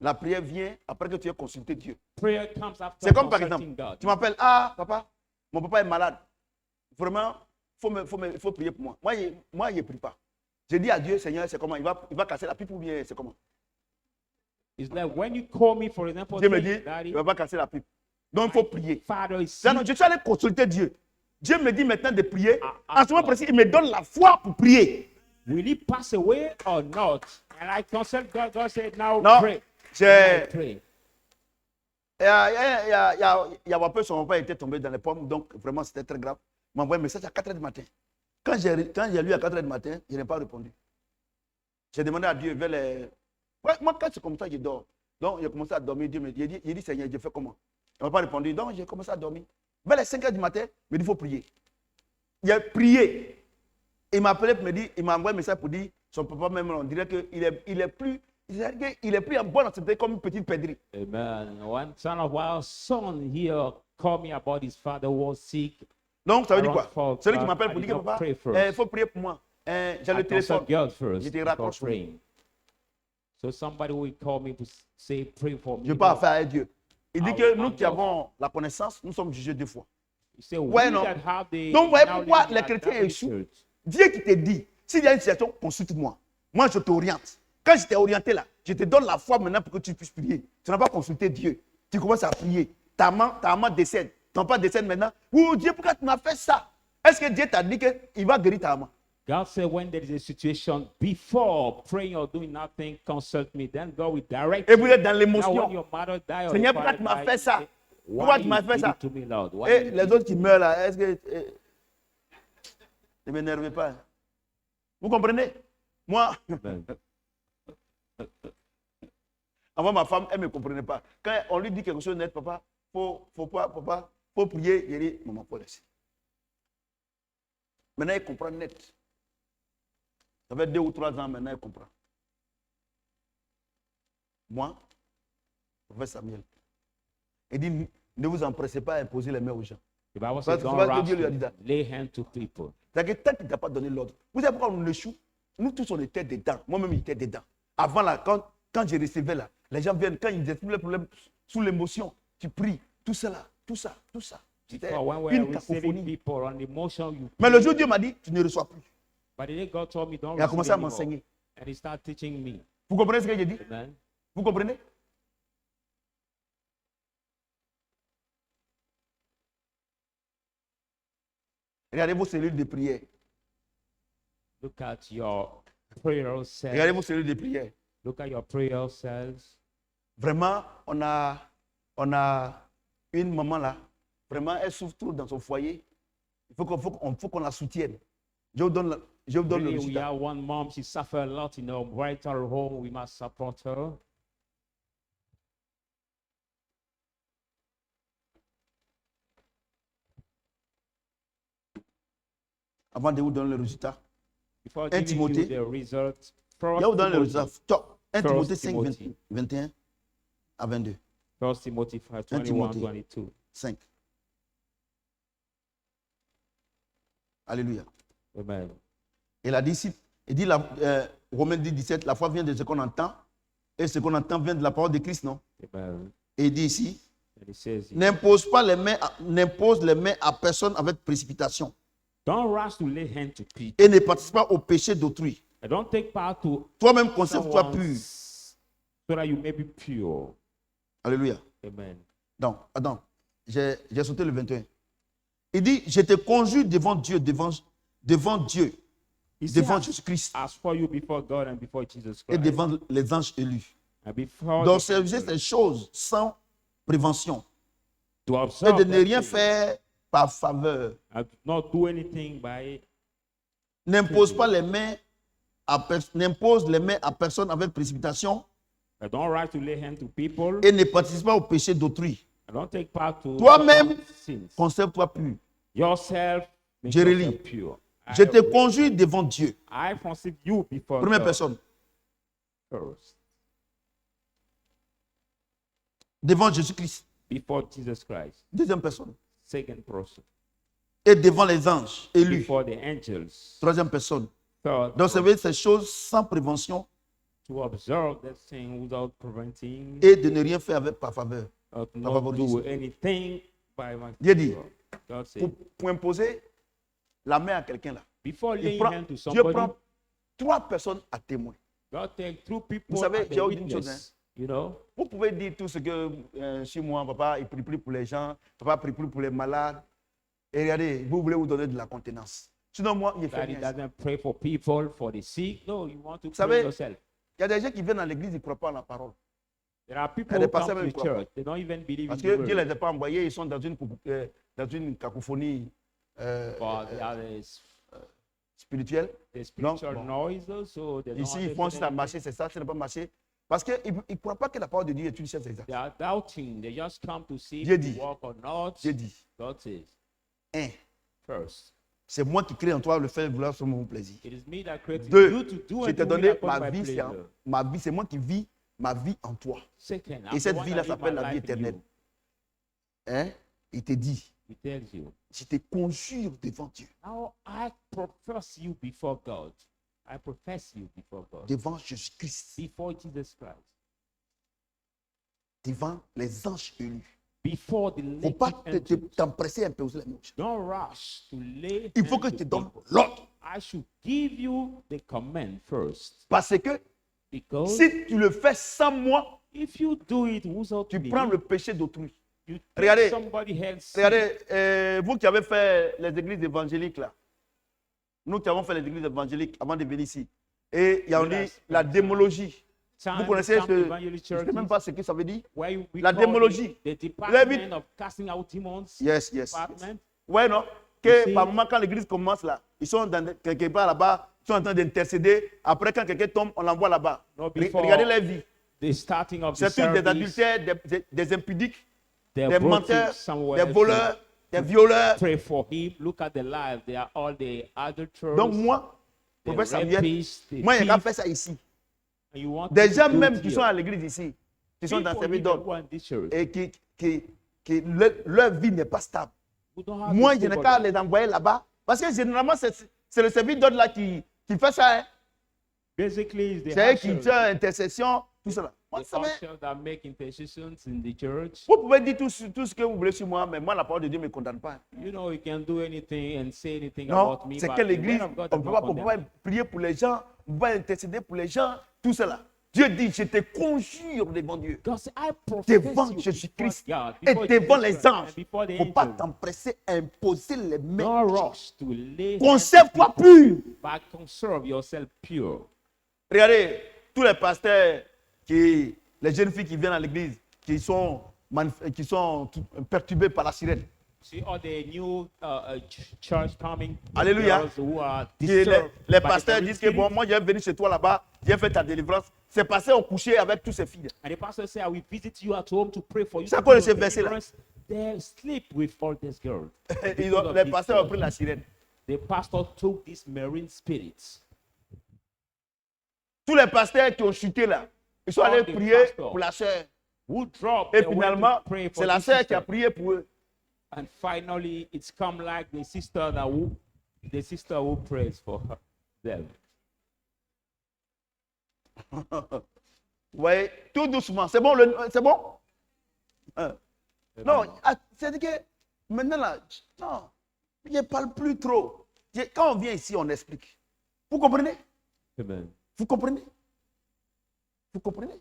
A: La prière vient après que tu aies consulté Dieu.
B: Prayer comes after
A: C'est comme par
B: consulting
A: exemple,
B: God.
A: tu m'appelles, ah papa, mon papa est malade. Vraiment, il faut prier pour moi. Moi, je ne prie pas. Je dis à Dieu, Seigneur, c'est comment? Il va casser la pipe ou bien c'est comment?
B: It's like when you call me, for example,
A: Dieu me
B: say,
A: dit,
B: Daddy,
A: il ne va pas casser la pipe. Donc il faut prier.
B: Father is
A: Non,
B: sick.
A: je suis allé consulter Dieu. Dieu me dit maintenant de prier.
B: Ah,
A: En ce moment précis, il me donne la foi pour prier.
B: Will he pass away or not? And I consult God. God said, now
A: Non,
B: pray.
A: j'ai...
B: Now pray.
A: Il y a un peu, son papa était tombé dans les pommes, donc vraiment c'était très grave. Il m'a envoyé un message à 4 h du matin. Quand j'ai lu à 4 h du matin, je n'ai pas répondu. J'ai demandé à Dieu vers les... Ouais, moi, quand c'est comme ça, je dors. Donc, j'ai commencé à dormir. Dieu me dit, il dit, Seigneur, je fais comment? Il ne m'a pas répondu. Donc, j'ai commencé à dormir. Vers les 5 h du matin, il me dit, il faut prier. Il a prié. Il m'a appelé, il m'a envoyé un message pour dire, son papa même, on dirait qu'il est plus en bonne santé comme une petite pèderie.
B: Amen. One son of our son here called me about his father who was sick.
A: Donc, ça veut dire
B: Around
A: quoi?
B: 4
A: Celui qui
B: o'clock,
A: m'appelle
B: I
A: pour
B: did
A: dire que
B: not
A: papa,
B: pray first.
A: il faut prier pour moi. J'ai
B: I
A: le téléphone.
B: consult God first
A: Je te
B: before
A: raccroche.
B: praying. So somebody will call me to say, pray for me.
A: Je n'ai pas affaire à Dieu. Il dit
B: Ah
A: que
B: oui,
A: nous qui
B: ah,
A: avons la connaissance, nous sommes jugés 2 fois.
B: You say,
A: Ouais,
B: we
A: non.
B: that have the
A: Donc, vous voyez
B: knowledge
A: pourquoi
B: are
A: les chrétiens
B: double
A: échouent.
B: church.
A: Dieu qui te dit, s'il y a une situation, consulte-moi. Moi, je t'oriente. Quand je t'ai orienté là, je te donne la foi maintenant pour que tu puisses prier. Tu n'as pas consulté Dieu. Tu commences à prier. Ta maman décède. Ton papa décède maintenant. Oh Dieu, pourquoi tu m'as fait ça? Est-ce que Dieu t'a dit qu'il va guérir ta maman?
B: God said, when there is a situation, before praying or doing nothing, consult me. Then God will direct
A: Et vous
B: you.
A: êtes dans
B: Now, when
A: l'émotion.
B: your mother died or
A: Seigneur,
B: your
A: pourquoi
B: father
A: tu m'as
B: died,
A: fait
B: you
A: ça?
B: say,
A: Pourquoi
B: why
A: tu m'as
B: you
A: fait
B: did
A: ça?
B: it to me, Lord? Why
A: Et
B: you
A: les
B: did
A: autres
B: it
A: qui
B: to me?
A: meurent là, est-ce que... Ne m'énervez pas. Vous comprenez? Moi,
B: Amen.
A: avant ma femme, elle ne me comprenait pas. Quand on lui dit quelque chose net, papa, faut prier, il dit, maman, faut laisser. Maintenant, elle comprend net. Ça fait 2 ou 3 ans, maintenant, elle comprend. Moi, professeur Samuel, il dit, ne vous empressez pas à imposer les mains aux gens.
B: The Bible
A: Parce
B: says,
A: que
B: don't
A: c'est parce que
B: rush
A: Dieu lui a dit
B: to
A: ça.
B: lay hand to people.
A: C'est-à-dire que tant qu'il ne t'a pas donné l'ordre. Vous savez pourquoi on échoue? Nous tous, on était dedans. Moi-même, j'étais dedans. Avant, là, quand je recevais, là, les gens viennent, quand ils expriment les problèmes sous l'émotion, tu pries, tout ça, là, tout ça. C'était
B: Before, when we
A: une
B: are receiving
A: cacophonie.
B: people on emotion, you
A: Mais le jour où Dieu m'a dit, tu ne reçois plus.
B: But the day God told me, don't
A: Il a
B: receive
A: commencé à
B: anymore.
A: m'enseigner.
B: And he started teaching me.
A: Vous comprenez ce que j'ai dit?
B: Amen.
A: Vous comprenez? Regardez vos cellules de prière.
B: Look at your prayer
A: Regardez
B: cells.
A: vos cellules de prière.
B: Look at your prayer cells.
A: Vraiment, on a une maman là. Vraiment, elle souffre trop dans son foyer. Il faut qu'on la soutienne. Je vous donne le
B: Really, we
A: résultat.
B: have one mom, she suffered a lot in her marital home. We must support her.
A: Avant de vous donner le résultat.
B: Before
A: 1
B: giving you
A: Timothée.
B: the result,
A: Je vais vous donner le résultat. Top. 1
B: First
A: Timothée 5,
B: Timothy.
A: 21 à 22.
B: 1 Timothy 5, 21,
A: Timothy.
B: 22.
A: 5. Alléluia.
B: Amen.
A: Il a dit ici, Romains 10, 17, la foi vient de ce qu'on entend, et ce qu'on entend vient de la parole de Christ, non?
B: Amen.
A: Et il dit ici,
B: And it says,
A: n'impose les mains à personne avec précipitation,
B: don't rush to lay hand to people
A: et ne participe pas au péché d'autrui.
B: And don't take part to
A: Toi-même, conserve-toi pur.
B: someone's so that you may be pure.
A: Alléluia.
B: Amen.
A: Donc, attends, j'ai sauté le 21. Il dit, je te conjure devant Dieu, devant Dieu,
B: He said,
A: devant Jésus-Christ
B: as for you before God and before Jesus
A: et
B: Christ,
A: devant les anges élus,
B: and before
A: d'observer ces choses sans prévention
B: to
A: et
B: observe
A: de ne
B: that
A: rien
B: thing,
A: faire par faveur.
B: and not do anything by
A: N'impose pas les mains n'impose les mains à personne avec précipitation
B: I don't right to lay hands to people.
A: et ne participe pas au péché d'autrui.
B: I don't take part to
A: Toi-même,
B: sins.
A: conserve-toi pur.
B: Yourself, make
A: Je relis.
B: yourself pure.
A: Je te conjure devant Dieu.
B: I conceive you before
A: Première
B: God
A: personne.
B: first,
A: Devant Jésus-Christ.
B: before Jesus Christ.
A: Deuxième personne.
B: Second person,
A: Et devant les anges élus.
B: before the angels.
A: Troisième personne.
B: Third,
A: D'observer ces choses sans prévention
B: to observe that thing without preventing,
A: et de ne rien faire avec par faveur.
B: not
A: favoritisme.
B: do anything by my
A: Dieu dit,
B: God said,
A: pour imposer la main à quelqu'un là,
B: before laying
A: prend-
B: hand to
A: Dieu
B: somebody,
A: prend 3 personnes à témoin.
B: God take two people
A: Vous savez,
B: as
A: il y a
B: the
A: une chose,
B: witness. You know,
A: Vous pouvez dire tout ce que chez moi, papa, il prie plus pour les gens, papa prie plus pour les malades. Et regardez, vous voulez vous donner de la contenance. Sinon, moi, il fait
B: that he
A: rien.
B: doesn't pray for people, for the sick. No, you want to pray
A: savez,
B: yourself.
A: Il y a des gens qui viennent à l'église, ils ne croient pas en la parole.
B: There are people
A: des
B: who come
A: pasteurs
B: to
A: même
B: the
A: qui croient
B: church. They don't even believe
A: Parce
B: in
A: que
B: the
A: Dieu ne
B: word.
A: les a pas envoyés, ils sont dans une cacophonie
B: But there are
A: spirituelle.
B: the spiritual
A: bon.
B: noises, so they don't
A: Ici, ils font si ça a marché, c'est ça, ça n'a pas marché. Parce qu'ils ne croient pas que la parole de Dieu est une chose exacte.
B: They are doubting. They just come to see
A: Dieu
B: if
A: dit.
B: it work or not.
A: Dieu dit,
B: God says,
A: 1,
B: first,
A: c'est moi qui crée en toi le faire vouloir sur mon plaisir.
B: it is me that created
A: 2,
B: you to do
A: je
B: and
A: t'ai
B: do
A: donné
B: it upon
A: ma
B: my
A: vie,
B: pleasure.
A: c'est moi qui vis ma vie en toi.
B: Second, I'm
A: Et
B: the
A: cette
B: one
A: vie-là
B: that live
A: s'appelle
B: my
A: la vie
B: life in
A: éternelle.
B: you.
A: Hein? Il te dit,
B: He tells you,
A: je te conjure devant Dieu,
B: now I profess you before God. I profess you before God.
A: devant Jésus-Christ,
B: Before Jesus Christ.
A: devant les anges élus.
B: Before the
A: Il ne
B: lady
A: faut pas
B: angels.
A: t'empresser un peu aux mains.
B: Don't rush to lay
A: Il faut
B: hand
A: que
B: to
A: je te donne
B: people.
A: l'ordre.
B: I should give you the command first.
A: Parce que
B: Because
A: si tu le fais sans moi,
B: if you do it without
A: tu
B: me,
A: prends le péché d'autrui.
B: you
A: Regardez,
B: take somebody else.
A: Regardez, vous qui avez fait les églises évangéliques là, nous qui avons fait les églises évangéliques avant de venir ici, et il y a dit la démologie. Vous connaissez je ne sais même pas ce que ça veut dire. La démologie.
B: The
A: David-
B: department of casting out demons.
A: Yes, yes.
B: Department.
A: Ouais, non? Que
B: see-
A: par moment, quand l'église commence là, ils sont quelque part là-bas, ils sont en train d'intercéder. Après, quand quelqu'un tombe, on l'envoie là-bas.
B: No, before
A: Regardez leur vie.
B: The starting of the
A: C'est tous des
B: service,
A: adultères, des impudiques,
B: they're
A: des
B: brought
A: menteurs,
B: him somewhere
A: des
B: to
A: voleurs, des violeurs.
B: pray for him. Look at the life. They are all the adulterers.
A: Donc moi,
B: the
A: prophète Samuel,
B: rapists, the
A: moi, il n'y a qu'à
B: thieves,
A: faire ça ici.
B: and you want
A: Des
B: to
A: gens
B: do
A: même
B: it
A: qui
B: here.
A: sont à l'église ici, qui sont dans le
B: People
A: service
B: even
A: d'ordre,
B: who are in this church,
A: et qui leur vie n'est pas stable.
B: who don't have
A: Moi,
B: the
A: je n'ai
B: stable
A: qu'à
B: life.
A: les envoyer là-bas. Parce que généralement, c'est le service d'ordre là qui fait ça. Hein.
B: Basically, it's the
A: C'est eux qui
B: ushers,
A: font intercession, tout cela. Moi,
B: the
A: vous savez,
B: ushers that make intercessions in the church.
A: vous pouvez dire tout ce que vous voulez sur moi, mais moi, la parole de Dieu ne me condamne pas.
B: You know, you can do anything and say anything
A: Non,
B: about me.
A: c'est
B: but
A: que
B: the
A: l'église,
B: word of God
A: on
B: does
A: ne
B: not
A: peut pas
B: condemn.
A: prier pour les gens, on ne peut pas intercéder pour les gens, tout cela. Dieu dit, je te conjure devant Dieu,
B: God said, I profess
A: devant
B: you
A: Jésus-Christ
B: before God,
A: et
B: before
A: devant
B: Jesus
A: les
B: Christ,
A: anges.
B: and before the
A: Il ne faut pas
B: angels.
A: t'empresser à imposer les mains.
B: Don't rush to lay
A: Conserve-toi pur.
B: but conserve yourself pure.
A: Regardez, tous les pasteurs, les jeunes filles qui viennent à l'église, qui sont perturbées par la sirène.
B: See all the new church coming
A: Alléluia.
B: girls who are
A: Les
B: disturbed by the
A: pasteurs
B: Holy
A: disent que bon,
B: Spirit.
A: moi, j'ai venu chez toi là-bas, j'ai fait ta délivrance. Ces pasteurs ont couché avec tous ces filles.
B: And the pastor said, I will visit you at home to pray for you.
A: C'est
B: to
A: quoi
B: do
A: ce
B: your
A: verset-là?
B: deliverance." They sleep with all these girls.
A: Les pasteurs ont pris la sirène.
B: The pastor took these marine spirits.
A: Tous les pasteurs qui ont chuté là, ils sont
B: All
A: allés
B: the
A: prier
B: pastors
A: pour la sœur.
B: Who dropped
A: Et
B: they went
A: finalement,
B: to pray for
A: c'est la
B: this
A: sœur qui a
B: sister.
A: prié pour eux.
B: And finally, it's come like the sister who prays for them.
A: Vous voyez, tout doucement. C'est bon? C'est bon? Hein. Non, c'est-à-dire que maintenant là, non, je ne parle plus trop. Quand on vient ici, on explique. Vous comprenez?
B: Amen.
A: Vous comprenez? Vous comprenez?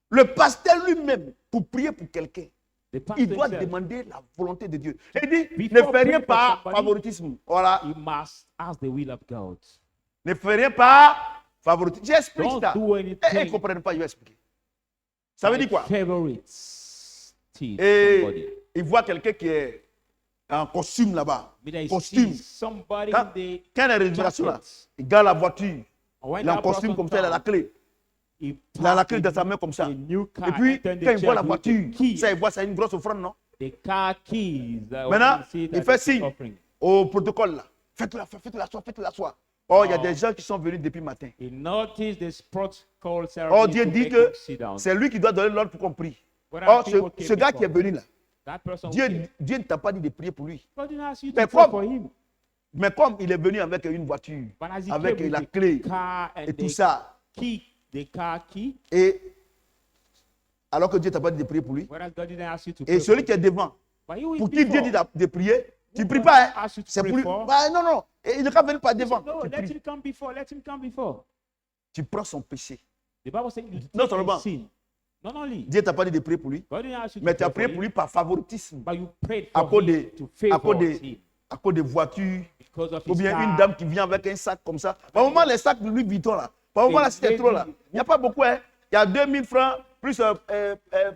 A: Le pasteur lui-même, pour prier pour quelqu'un,
B: The pastor
A: il doit
B: himself,
A: demander la volonté de Dieu. Il dit, ne
B: Before
A: fais rien
B: praying for
A: par
B: somebody,
A: favoritisme. Voilà.
B: he must ask the will of God.
A: Ne fais rien par favoritisme. J'explique
B: Don't
A: ça.
B: do
A: Et ils ne
B: anything
A: comprennent pas, je vais expliquer. Ça veut
B: by
A: dire quoi?
B: favorites. Somebody.
A: Et il voit quelqu'un qui est en costume là-bas.
B: But I
A: Costume.
B: see somebody
A: Quand,
B: in the
A: quand il y a une révélation là,
B: jacket.
A: il garde la voiture.
B: When
A: Il est en
B: that
A: costume
B: person
A: comme ça, il a la
B: comes,
A: clé.
B: he
A: Il a la
B: park
A: clé dans sa main comme ça.
B: a new car,
A: Et puis,
B: enter the
A: quand il voit la
B: church with
A: voiture,
B: the key.
A: ça, il voit, c'est une grosse offrande, non?
B: The car keys.
A: Maintenant, il fait signe
B: offering.
A: au protocole là. Faites-la asseoir, faites-la asseoir. Oh, il y a des gens qui sont venus depuis le matin.
B: He noticed the protocol
A: Oh,
B: ceremony
A: Dieu
B: to
A: dit
B: make
A: que
B: him sit down.
A: c'est lui qui doit donner l'ordre pour qu'on prie.
B: What
A: Or,
B: are people
A: ce gars qui est
B: before?
A: venu là,
B: That person
A: Dieu
B: came.
A: ne t'a pas dit de prier pour lui.
B: God didn't ask you
A: Mais
B: to pray
A: comme-
B: for him.
A: Mais comme il est venu avec une voiture,
B: But as he
A: avec
B: came with
A: la
B: the
A: clé
B: car and
A: et tout
B: the
A: ça,
B: key, the car key,
A: et alors que Dieu ne t'a pas dit de prier pour lui,
B: whereas God didn't ask you to
A: et
B: pray
A: celui
B: for
A: qui est devant,
B: But you
A: pour
B: will
A: qui Dieu
B: before.
A: dit de prier, tu ne pries
B: God
A: pas, hein.
B: asked you to
A: C'est
B: pray
A: pour lui.
B: for.
A: Bah, non, non, et il ne peut venir pas
B: He
A: devant.
B: said, no,
A: Tu
B: let
A: pries.
B: him come before. Let him come before.
A: Tu prends son péché.
B: The Bible says you
A: Non
B: take
A: seulement-
B: his sin. Not only.
A: Dieu ne t'a pas dit de prier pour lui,
B: God didn't ask you
A: mais
B: to
A: tu as
B: pray
A: prié
B: for
A: pour
B: him,
A: lui par favoritisme,
B: but you prayed
A: à
B: for
A: cause
B: him
A: des
B: to
A: à
B: favor
A: cause
B: him
A: à cause des voitures,
B: because of
A: ou
B: his
A: bien
B: car.
A: une dame qui vient avec un sac comme ça. Par moment, les sacs de Louis Vuitton là, par moment, là, c'était trop là. Il n'y a pas beaucoup, hein. Il y a 2000 francs, plus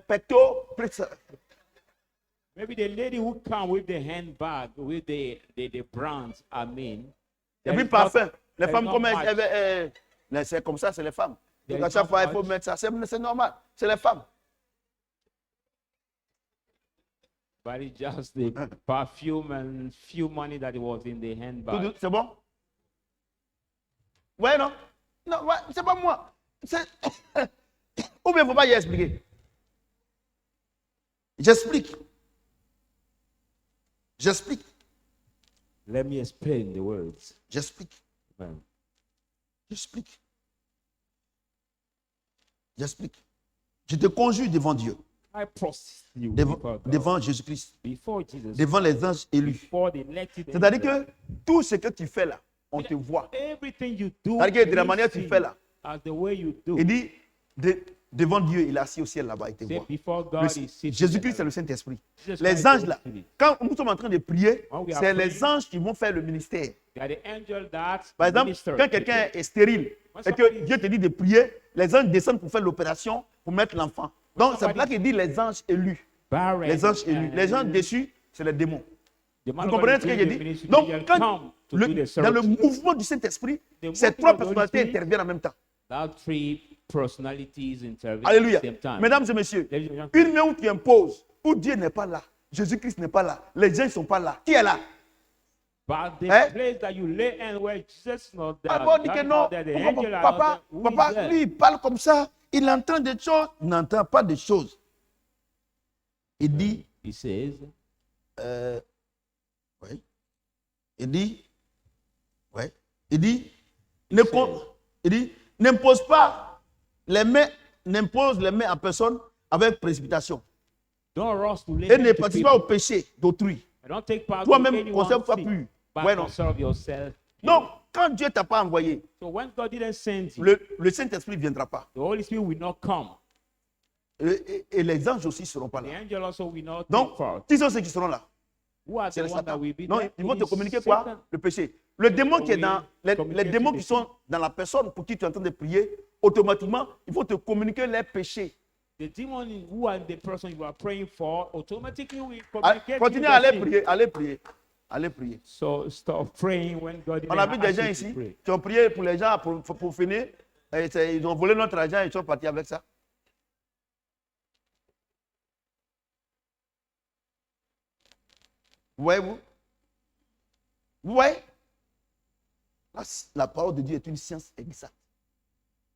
A: pecto, plus.
B: Maybe the lady who come with the handbag, with the brands, I mean.
A: Et
B: there
A: puis
B: is
A: parfum.
B: not-
A: Les
B: there
A: femmes,
B: is
A: comme
B: not much.
A: c'est comme ça, c'est les femmes.
B: There
A: Donc à
B: is
A: chaque
B: not
A: fois, il faut
B: much.
A: mettre ça. C'est normal. C'est les femmes.
B: But it's just the perfume and few money that was in the handbag.
A: C'est bon? Ouais, non? Non, ouais, c'est pas moi. C'est- Ou bien il ne faut pas y expliquer. J'explique. J'explique.
B: Let me explain the words.
A: J'explique.
B: Amen.
A: J'explique. J'explique. Je te conjure devant Dieu,
B: I process you
A: devant,
B: before God,
A: devant Jésus-Christ,
B: before Jesus,
A: devant les anges élus.
B: before the elected
A: C'est-à-dire
B: angels.
A: que tout ce que tu fais là, on te voit.
B: Everything you do,
A: C'est-à-dire que de la
B: we
A: manière que tu
B: see
A: fais là,
B: as the way you do.
A: il dit, devant Dieu, il est assis au ciel là-bas, il te
B: Say,
A: voit.
B: before God
A: Le-
B: is sitting
A: Jésus-Christ, c'est
B: there.
A: le Saint-Esprit.
B: Jesus
A: Les
B: Christ
A: anges
B: is
A: là,
B: the Spirit.
A: quand nous sommes en train de prier,
B: When we are
A: c'est les
B: praying,
A: anges qui vont faire le ministère.
B: they are the angels that
A: Par exemple,
B: minister
A: quand
B: to
A: quelqu'un
B: people.
A: est stérile et que Dieu te dit de prier, les anges descendent pour faire l'opération, pour mettre l'enfant. Donc, c'est pour là qu'il dit les anges élus.
B: Barren
A: Les anges élus.
B: and
A: Les gens déçus, c'est les démons.
B: the man
A: Vous
B: of God
A: comprenez
B: is
A: ce que
B: doing
A: j'ai
B: the
A: dit?
B: ministry,
A: Donc,
B: they
A: quand
B: come to do the
A: dans le
B: service.
A: mouvement du Saint-Esprit,
B: The
A: ces
B: movement
A: trois
B: of the Holy
A: personnalités
B: Spirit,
A: interviennent en même temps.
B: That three personalities intervene
A: Alléluia.
B: at the same time.
A: Mesdames et messieurs,
B: Ladies and gentlemen,
A: une main où tu imposes, où Dieu n'est pas là, Jésus-Christ n'est pas là, les gens ne sont pas là. Qui est là?
B: but the
A: Eh?
B: place that you lay and where Jesus is not there,
A: Ah bon, dit
B: God
A: que
B: is
A: non.
B: not there, the angel are not
A: Papa,
B: there. Who is
A: papa,
B: there?
A: lui, il parle comme ça. Il entend des choses. Il n'entend pas des choses. Il dit,
B: He says,
A: oui. Il dit, ouais. Il dit, n'impose pas les mains, n'impose les mains à personne avec précipitation.
B: don't rush to lay
A: Et
B: hands
A: ne
B: to
A: participe pas au
B: people.
A: péché d'autrui.
B: Don't take part in
A: Toi-même,
B: anyone's
A: conserve-toi
B: sin,
A: pur.
B: but
A: Ouais, non.
B: conserve yourself.
A: Donc, quand Dieu ne t'a pas envoyé,
B: So when God didn't send you,
A: le Saint-Esprit ne viendra pas.
B: the Holy Spirit will not come.
A: Et les anges aussi ne seront pas
B: The
A: là.
B: angel also will not
A: Donc,
B: take part.
A: qui sont ceux qui seront là?
B: Who are
A: C'est
B: the
A: le
B: ones that
A: Satan.
B: will be
A: Non,
B: there?
A: ils vont te
B: It is
A: communiquer
B: Satan.
A: quoi? Le péché. Le démon qui est
B: will
A: dans les
B: communicate
A: démons
B: to
A: qui
B: the
A: sont dans la personne pour qui tu es en train de prier, automatiquement, ils vont te communiquer les péchés.
B: The demon who are the person you are praying for automatically will
A: Ah,
B: communicate
A: continuez
B: to
A: à
B: you the
A: aller
B: sin.
A: prier, allez prier, allez prier.
B: So stop praying when God didn't
A: On a vu des
B: ask
A: gens
B: you to
A: ici
B: pray.
A: qui ont prié pour les gens pour finir. Et ils ont volé notre argent et ils sont partis avec ça. Vous voyez, vous? Vous voyez? La parole de Dieu est une science exacte.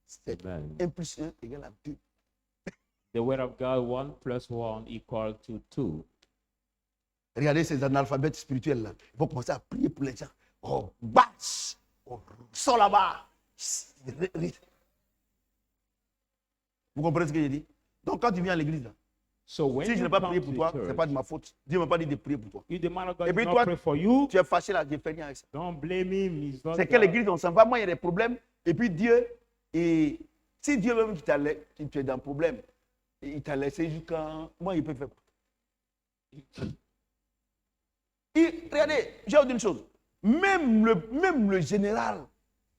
A: C'est
B: Amen.
A: 1 plus 1 égale à 2.
B: The word of God, 1 plus 1 equal to 2.
A: Regardez ces analphabètes spirituels là. Ils vont commencer à prier pour les gens. Oh, bâche! Oh, sors là-bas! Vous comprenez ce que j'ai dit? Donc quand tu viens à l'église là,
B: So when
A: si je
B: you
A: n'ai pas
B: come
A: prié
B: to
A: pour
B: the
A: toi,
B: church,
A: ce n'est pas de ma faute. Dieu ne m'a pas dit de prier pour toi.
B: if the man of God
A: Et
B: did
A: puis
B: not
A: toi,
B: pray for you,
A: tu es fâché là, je fais rien avec ça.
B: don't blame him. He's not
A: C'est quelle
B: God.
A: église on s'en va? Moi, il y a des problèmes. Et puis Dieu, et si Dieu même qui tu es dans le problème, il t'a laissé jusqu'à... Moi, il peut faire quoi? Regardez, je vais vous dire une chose. Même le général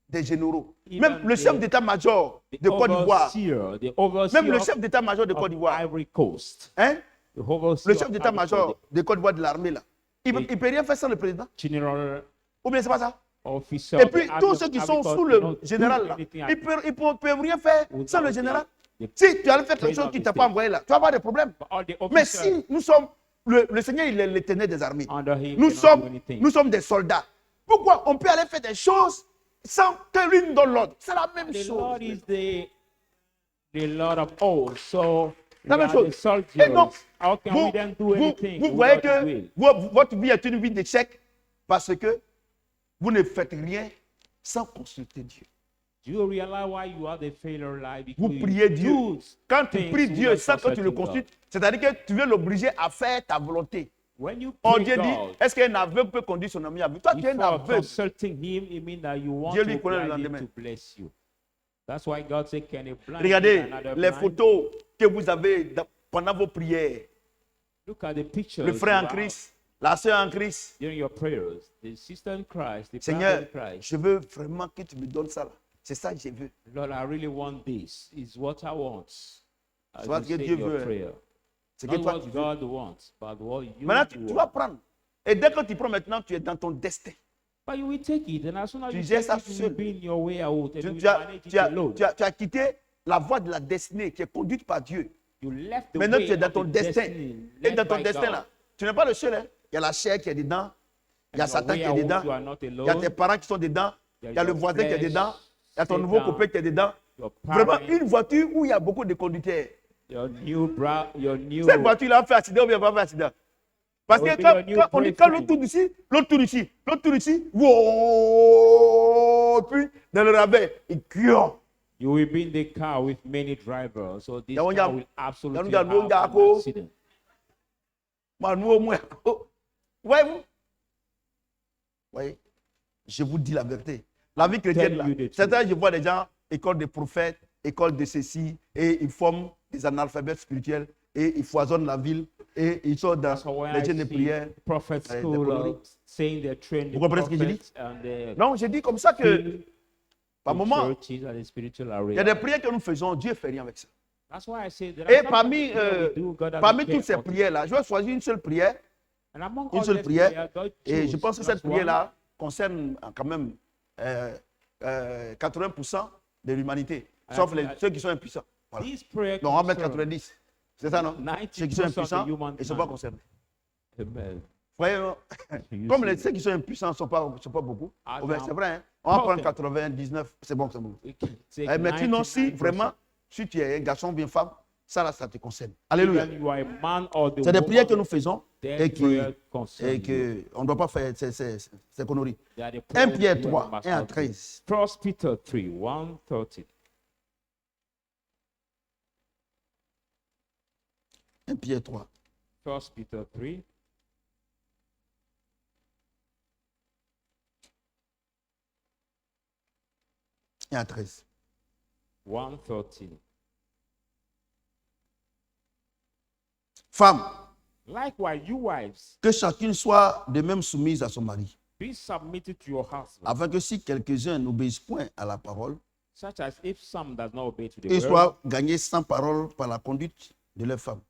A: des généraux, même le chef d'état-major de Côte d'Ivoire, même le chef d'état-major de Côte d'Ivoire, hein? Le chef d'état-major de Côte d'Ivoire de l'armée, là, il ne peut rien faire sans le président. Ou bien c'est pas ça? Et puis tous ceux qui sont sous le général, là, ils ne peuvent rien faire sans le général. Si tu allais faire quelque chose qui ne t'a pas envoyé là, tu vas avoir des problèmes. Mais si nous sommes, le Seigneur, il est l'éternel des armées. Nous sommes des soldats. Pourquoi on peut aller faire des choses sans que lui nous donne l'ordre? C'est la même chose.
B: The Lord of all. So
A: La même chose. Et donc, vous voyez que votre vie est une vie d'échec parce que vous ne faites rien sans consulter Dieu.
B: Do you realize why you are the failure life?
A: Vous priez Dieu. Quand tu pries Dieu sans que tu le consultes, c'est-à-dire que tu veux l'obliger à faire ta volonté. Oh, Dieu dit, est-ce qu'un aveugle peut conduire son ami aveugle? Toi, tu es un aveugle. Dieu lui connaît le lendemain. Regardez les photos que vous avez pendant vos prières. Le frère en Christ, la sœur en Christ. Seigneur, je veux vraiment que tu me donnes ça là. C'est ça que je veux.
B: Lord, I really want this. It's what I want.
A: C'est ce que Dieu veut. C'est que toi, tu veux.
B: God wants, but what you
A: maintenant, tu vas prendre. Et dès que tu prends maintenant, tu es dans ton destin.
B: But you will take it, and as soon as
A: Tu gères ça seul. Tu as quitté la voie de la destinée qui est conduite par Dieu. Maintenant, tu es dans ton destin. Et dans ton destin, là, tu n'es pas le seul. Hein. Il y a la chair qui est dedans. Il y a Satan qui est dedans. Il y a tes parents qui sont dedans. Il y a le voisin qui est dedans. Il y a ton nouveau copain qui est dedans. Vraiment, une voiture où il y a beaucoup de conducteurs. Cette voiture-là fait accident ou bien pas fait accident? Parce que quand l'autre tourne ici, l'autre tourne ici, l'autre tourne ici, wow, puis dans le rabais, il crie.
B: You will be in the car with many drivers, so this car will absolutely have an accident.
A: Voyez-vous? Voyez, je vous dis la vérité. La vie chrétienne, là, certains, je vois des gens, école de prophètes, école de ceci, et ils forment des analphabètes spirituels, et ils foisonnent la ville, et ils sont dans les chaînes de prière. Vous comprenez ce que je dis? Non, je dis comme ça que, par moment, il y a des prières que nous faisons, Dieu ne fait rien avec ça. Et parmi toutes ces prières-là, je vais choisir une seule prière. Une seule prière. Et je pense que cette prière-là concerne quand même 80% de l'humanité, sauf ceux qui sont impuissants. Voilà. Donc on va mettre 90. C'est ça, non? Ceux qui sont impuissants, ils ne sont pas concernés. Voyez, comme ceux qui sont impuissants ne sont pas beaucoup, c'est vrai, hein? On va prendre 99, c'est bon, c'est bon. Mais sinon, si vraiment, si tu es un garçon ou bien femme, ça là, ça te concerne. Alléluia. C'est des prières que nous faisons et que on ne doit pas faire ces conneries. 1 Pierre 3, 1 à 13.
B: 1 Peter 3, 1, 13.
A: 1 Pierre 3.
B: 1 Peter 3.
A: Et à 13.
B: 1, 13.
A: Femmes,
B: likewise, you wives,
A: que chacune soit de même soumise à son mari,
B: be submitted to your husband,
A: afin que si quelques-uns n'obéissent point à la parole,
B: such as if some does not obey to the
A: ils
B: word,
A: soient gagnés sans parole par la conduite de leurs femmes,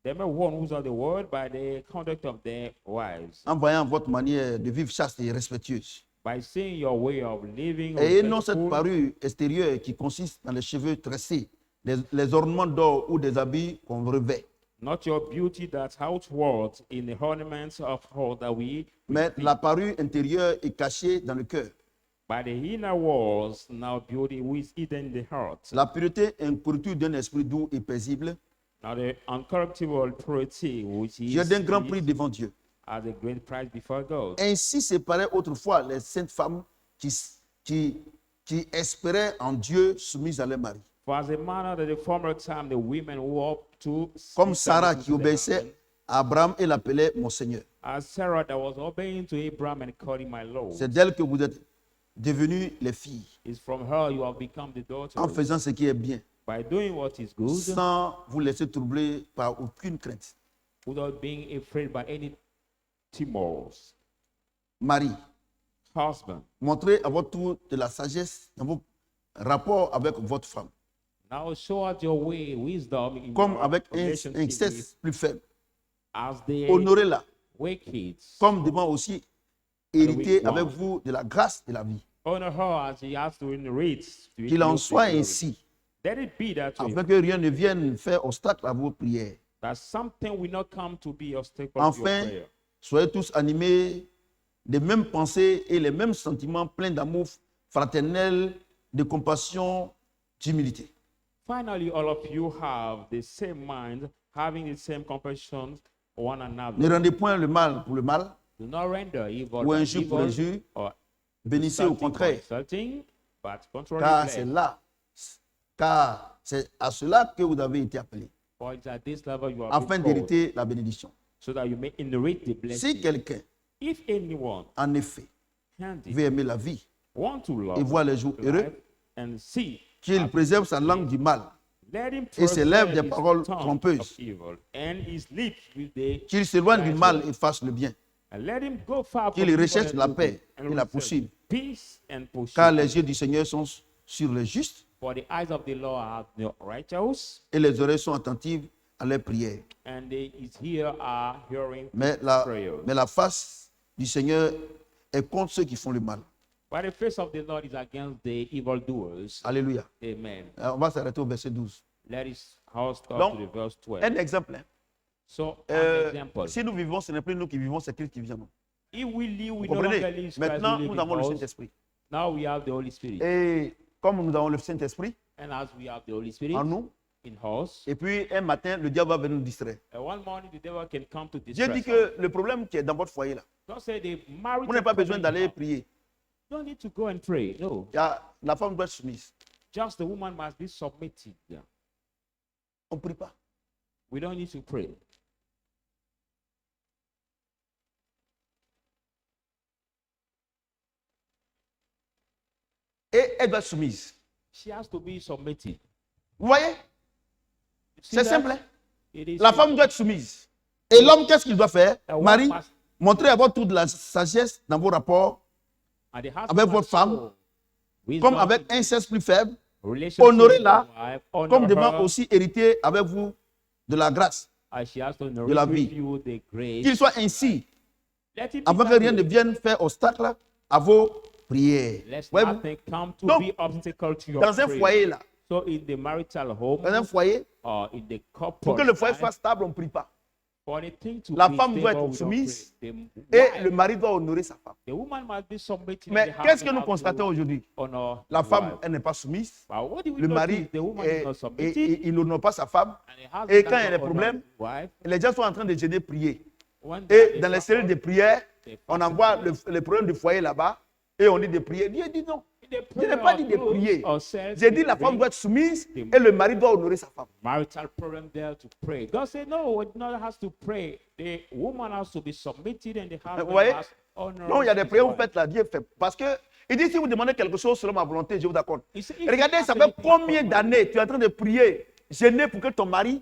B: they may warn who are the word by the conduct of their wives,
A: en voyant votre manière de vivre chaste et respectueuse.
B: by seeing your way of living,
A: Et non cette
B: respectful,
A: parure extérieure qui consiste dans les cheveux tressés, les ornements d'or ou des habits qu'on revêt,
B: not your beauty that's outward in the ornaments of all that we,
A: mais la parure intérieure est cachée dans le cœur.
B: by the inner walls, now beauty which is hidden in the heart.
A: La pureté incorruptible d'un esprit doux et paisible,
B: Now the uncorruptible purity which
A: qui est d'un grand prix devant Dieu.
B: as a great price before God.
A: Ainsi séparaient autrefois les saintes femmes qui espéraient en Dieu soumises à leur mari.
B: For as a manner that the former time the women who up to
A: Comme Sarah qui obéissait à Abraham et l'appelait mon Seigneur.
B: as Sarah that was obeying to Abraham and calling my Lord.
A: C'est d'elle que vous devenus les filles
B: It's from her you have become the daughter.
A: en faisant ce qui est bien,
B: By doing what is good,
A: sans vous laisser troubler par aucune crainte.
B: without being afraid by any timors.
A: Marie,
B: Husband,
A: montrez à votre tour de la sagesse dans vos rapports avec votre femme,
B: now show out your way, wisdom in
A: comme
B: your
A: avec un
B: relationship
A: sexe plus faible.
B: as the
A: Honorez-la,
B: wicked.
A: comme devant aussi hériter
B: weak
A: avec
B: one.
A: vous de la grâce de la vie.
B: Honor her as he has to inherit.
A: Qu'il en soit ainsi,
B: Let it be that way.
A: afin que rien ne vienne faire obstacle à vos prières.
B: That something will not come to be obstacle to
A: Enfin,
B: your prayer.
A: soyez tous animés des mêmes pensées et les mêmes sentiments pleins d'amour fraternel, de compassion, d'humilité.
B: Finally, all of you have the same mind, having the same compassion for one another.
A: Ne rendez point le mal pour le mal,
B: Do not render evil
A: ou
B: by
A: injure pour
B: evil
A: injure,
B: or
A: bénissez au
B: insulting for
A: contraire,
B: insulting, but contrary
A: car c'est
B: bless.
A: là, car c'est à cela que vous avez été appelés,
B: For it's at this level you are
A: afin
B: being called,
A: d'hériter la bénédiction.
B: so that you may inherit the blessing.
A: Si quelqu'un,
B: If anyone
A: en effet,
B: handy
A: veut aimer la vie
B: want to love
A: et voir les jours heureux,
B: life and see,
A: qu'il préserve sa langue du mal,
B: let him
A: et ses lèvres
B: preserve
A: des
B: his
A: paroles
B: tongue
A: trompeuses.
B: of evil, and his lips with the
A: qu'il s'éloigne du
B: right
A: mal
B: word.
A: et fasse le bien,
B: And let him go far
A: qu'il
B: from evil
A: recherche
B: and
A: la
B: do
A: paix
B: good, and
A: et la
B: receive
A: poursuive.
B: peace and pursue
A: Car
B: it.
A: les yeux du Seigneur sont sur les justes
B: For the eyes of the Lord are the righteous,
A: et les oreilles sont attentives à leurs prières.
B: and his ears are hearing
A: Mais la
B: prayers.
A: face du Seigneur est contre ceux qui font le mal.
B: But the face of the Lord is against the evildoers.
A: Alléluia.
B: Amen.
A: On va s'arrêter au verset 12.
B: Let us all start
A: Donc,
B: to the verse 12.
A: Un exemple. Hein.
B: So, an example.
A: Si nous vivons, ce n'est plus nous qui vivons, c'est Christ qui vit en nous.
B: If we live, we
A: Vous
B: no longer
A: comprenez?
B: live, Christ
A: Maintenant,
B: will live
A: nous avons le
B: in us.
A: Saint-Esprit.
B: Now we have the Holy Spirit.
A: Et comme nous avons le Saint-Esprit
B: And as we have the Holy Spirit
A: en nous,
B: in us,
A: et puis un matin, le diable va venir nous distraire.
B: and one morning the devil can come to
A: Dieu
B: distress
A: dit
B: us.
A: que le problème qui est dans votre foyer là,
B: Don't say the
A: vous
B: marriage.
A: n'avez pas besoin d'aller prier.
B: You don't need to go and pray. No.
A: La femme doit être soumise.
B: Just the woman must be submitted. Yeah.
A: On ne prie pas.
B: We don't need to pray.
A: Et elle doit être soumise.
B: She has to be submitted.
A: Vous voyez?
B: You see
A: C'est
B: that?
A: simple. Hein?
B: It is
A: La femme doit être soumise. Et l'homme, qu'est-ce qu'il doit faire?
B: one
A: Marie,
B: must-
A: montrez à votre tour de la sagesse dans vos rapports,
B: And the husband
A: avec votre
B: must
A: femme,
B: show wisdom,
A: comme avec un sexe plus faible,
B: relationship
A: honorez-la,
B: with her wife, honor
A: comme devant
B: her,
A: aussi hériter avec vous de la grâce.
B: as she has to
A: la
B: inherit
A: vie.
B: with you the grace.
A: Qu'il soit ainsi,
B: Let it be
A: afin que
B: that
A: rien ne
B: way.
A: vienne faire obstacle à vos prières.
B: Let
A: Voyez-vous?
B: nothing come to
A: Donc,
B: be obstacle to your
A: Dans un
B: prayer.
A: foyer là,
B: So in the marital home
A: dans un foyer,
B: or in the couple,
A: pour que le foyer
B: life,
A: soit stable, on ne prie pas.
B: for anything to
A: La
B: be
A: femme doit
B: stable,
A: être
B: we don't
A: soumise
B: pray.
A: et
B: wife,
A: le mari doit honorer sa femme.
B: the woman must be submitted.
A: Mais
B: and the
A: qu'est-ce que
B: husband
A: nous
B: has
A: constatons
B: to
A: aujourd'hui?
B: honor
A: La
B: his
A: femme,
B: wife.
A: elle n'est pas soumise.
B: But what do we
A: Le
B: notice?
A: mari,
B: The woman is not submitted,
A: il n'honore pas sa femme.
B: and the husband
A: Et quand
B: does
A: il y a
B: not
A: des
B: honor
A: problèmes,
B: his wife.
A: les gens sont en train de gêner, prier.
B: When there
A: Et
B: is
A: dans les
B: a
A: cellules de
B: problem,
A: prière,
B: they
A: on
B: fast
A: envoie
B: and pray.
A: le problème du foyer là-bas et on dit de prier. Dieu dit non.
B: The
A: Je n'ai
B: prayer
A: pas dit de
B: of
A: prier.
B: or says
A: J'ai dit
B: to
A: la femme
B: pray.
A: doit être soumise et le mari doit honorer sa femme.
B: Marital problem there to pray. God said no, it not has to pray. The woman has to be submitted and the
A: Vous
B: husband
A: voyez?
B: must honor.
A: Non, il y a des
B: his
A: prières que vous
B: wife.
A: faites là, Dieu fait. Parce que il dit si vous demandez quelque chose selon ma volonté, je vous accorde.
B: You see, if
A: Regardez,
B: you
A: ça
B: ask
A: fait
B: anything
A: combien
B: from
A: d'années tu es en train de prier, gêner pour que ton mari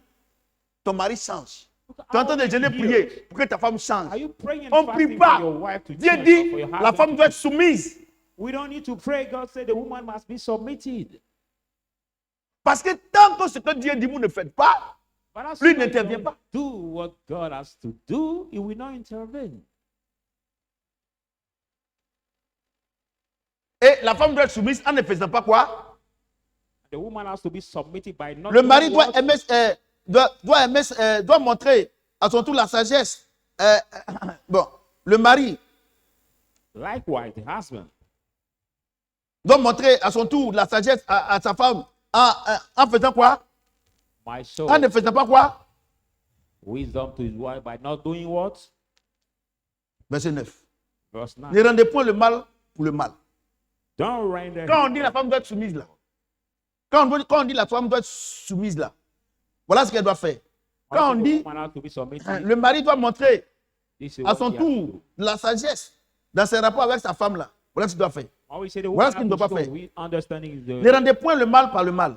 A: change. Tu es en train de gêner, prier pour que ta femme change.
B: Are you praying and
A: On ne prie
B: fasting
A: pas.
B: for your wife to
A: Dieu
B: change or
A: dit
B: for your
A: la
B: husband
A: femme
B: to
A: doit être
B: change?
A: soumise.
B: We don't need to pray. God said the woman must be submitted.
A: Parce que tant que ce que Dieu dit, vous ne faites pas,
B: But as
A: lui
B: soon as you
A: n'intervient
B: don't
A: pas.
B: do what God has to do, he will not intervene.
A: Et la femme doit être soumise en ne faisant pas quoi?
B: The woman has to be submitted by not
A: Le
B: doing
A: mari doit
B: what-
A: aimer, doit montrer à son tour la sagesse. Bon, le mari
B: Likewise, the husband
A: doit montrer à son tour la sagesse à sa femme en faisant quoi?
B: might show
A: En ne faisant pas quoi?
B: wisdom to his wife by not doing what?
A: Verset 9.
B: Verse 9.
A: Ne rendez point le mal pour le mal.
B: Don't render
A: Quand on
B: him
A: dit la femme doit être soumise là, quand on dit la femme doit être soumise là, voilà ce qu'elle doit faire. Quand on
B: the
A: dit
B: woman has to be submitted,
A: le mari doit montrer
B: this is
A: à
B: what
A: son
B: he has to
A: tour
B: do.
A: la sagesse dans ses rapports avec sa femme là, voilà ce qu'il doit faire.
B: When we say the
A: Voilà ce
B: woman
A: qu'il ne doit
B: has
A: pas
B: to
A: faire.
B: show, we understanding is
A: Ne
B: the
A: rendez point le mal par le mal,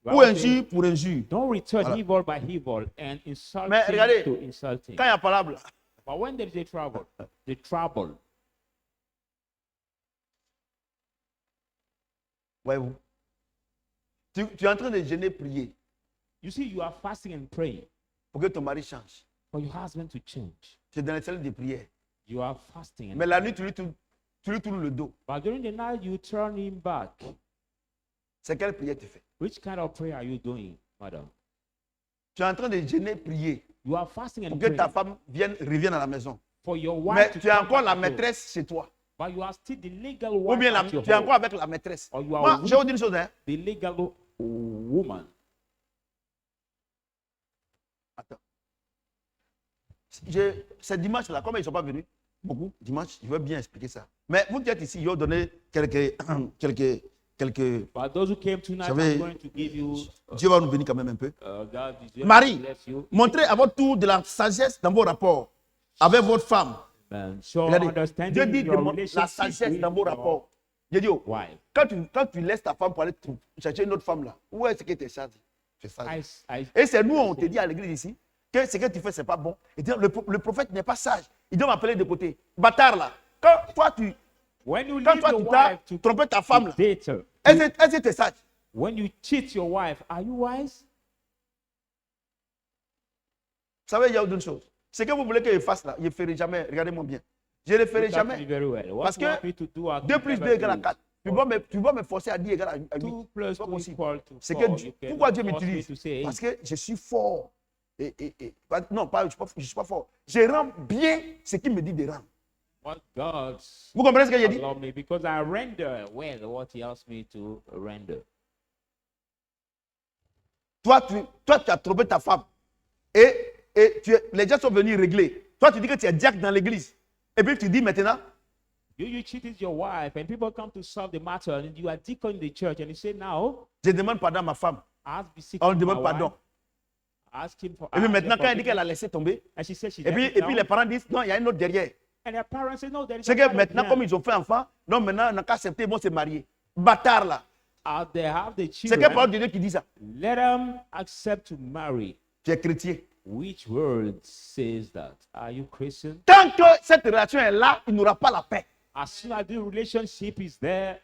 A: ou
B: Bible
A: injure
B: says,
A: pour injure.
B: don't return
A: Voilà.
B: evil by evil and insulting
A: Mais regardez,
B: to insulting.
A: quand il y a parole là,
B: But when there is a trouble, the trouble,
A: voyez-vous, tu es en train de jeûner, prier
B: you see, you are fasting and praying
A: pour que ton mari change.
B: for your husband to change.
A: Tu es dans les salles de prière.
B: You are fasting. And
A: Mais la nuit, tu lui tournes le dos.
B: But during the night, you turn him back.
A: C'est quelle prière tu fais?
B: Which kind of prayer are you doing, madam?
A: Tu es en train de jeûner, prier
B: You are fasting
A: pour
B: and
A: que ta
B: praying
A: femme revienne à la maison.
B: for your
A: Mais
B: wife to
A: tu es
B: come
A: encore
B: back
A: la
B: at home.
A: maîtresse chez toi.
B: But you are still the legal
A: Ou
B: wife
A: bien
B: at your
A: tu es
B: home.
A: encore avec la maîtresse.
B: Or you are
A: Moi,
B: with
A: je vais vous dire une chose. Hein.
B: the legal woman.
A: Attends. C'est dimanche là, comme ils ne sont pas venus, beaucoup, dimanche, je vais bien expliquer ça. Mais vous qui êtes ici, je vais vous donner quelques.
B: But those who came tonight,
A: savez,
B: I'm going to give you,
A: Dieu va nous bénir quand même un peu.
B: God is going
A: Marie,
B: to bless you.
A: montrez à votre tour de la sagesse dans vos rapports avec votre femme.
B: And show
A: Regardez, Dieu
B: understanding
A: dit
B: in your
A: la
B: relationship
A: sagesse
B: with
A: dans vos
B: your
A: rapports. J'ai dit, oh,
B: wife.
A: quand tu laisses ta femme pour aller chercher une autre femme là, où est-ce que tu es sage? Tu es sage.
B: I
A: Et c'est nous, on te dit à l'église ici, que ce que tu fais, ce n'est pas bon. Et le prophète n'est pas sage. Il doit m'appeler de côté. Bâtard là. Quand toi, tu
B: when you
A: t'as
B: leave your wife to
A: trompé ta femme là,
B: date her,
A: est-ce que tu es sage?
B: when you cheat your wife, are you wise?
A: Vous savez, il y a une chose. Ce que vous voulez que je fasse là, je ne le ferai jamais. Regardez-moi bien. Je ne le ferai
B: Look at me
A: jamais.
B: very well. What
A: Parce
B: you want
A: que
B: me to do, I
A: 2
B: can
A: plus 2
B: never
A: égale à
B: do.
A: 4. Tu vas me forcer à dire égal à 8.
B: 2 plus
A: C'est pas
B: 2
A: possible.
B: equal to
A: C'est
B: 4.
A: que
B: You can
A: pourquoi Dieu
B: force me
A: m'utilise?
B: to say
A: Parce
B: eight.
A: que je suis fort. Non, pas, je ne suis pas fort. Je rends bien ce qu'il me dit de rendre.
B: What God
A: Vous comprenez ce que j'ai dit?
B: allow me, because I render well what He asked me to render.
A: Toi, tu as trompé ta femme. Et les gens sont venus régler. Toi, tu dis que tu es diacre dans l'église. Et puis tu dis maintenant,
B: You cheated your wife, and people come to solve the matter, and you are deacon in the church, and you say, now,
A: je demande pardon à ma femme.
B: ask beseech
A: On
B: my
A: demande
B: wife,
A: pardon.
B: ask him for
A: Et puis
B: ask
A: maintenant,
B: her
A: quand elle dit qu'elle a
B: forgiveness.
A: laissé tomber,
B: And she said she
A: et
B: let it
A: puis
B: down.
A: les parents disent, non, il y a une autre derrière.
B: And her parents say, no, there is
A: C'est
B: a
A: que
B: father
A: maintenant,
B: behind.
A: comme ils ont fait enfant, non, maintenant, on n'a qu'à accepter, ils vont se marier. Bâtard là.
B: They have the
A: C'est quelle parole
B: children.
A: de Dieu qui dit ça?
B: Let them accept to marry.
A: Tu es chrétien.
B: Which word says that? Are you Christian?
A: Tant que cette relation est là, il n'aura pas la paix.
B: As soon as the relationship is there,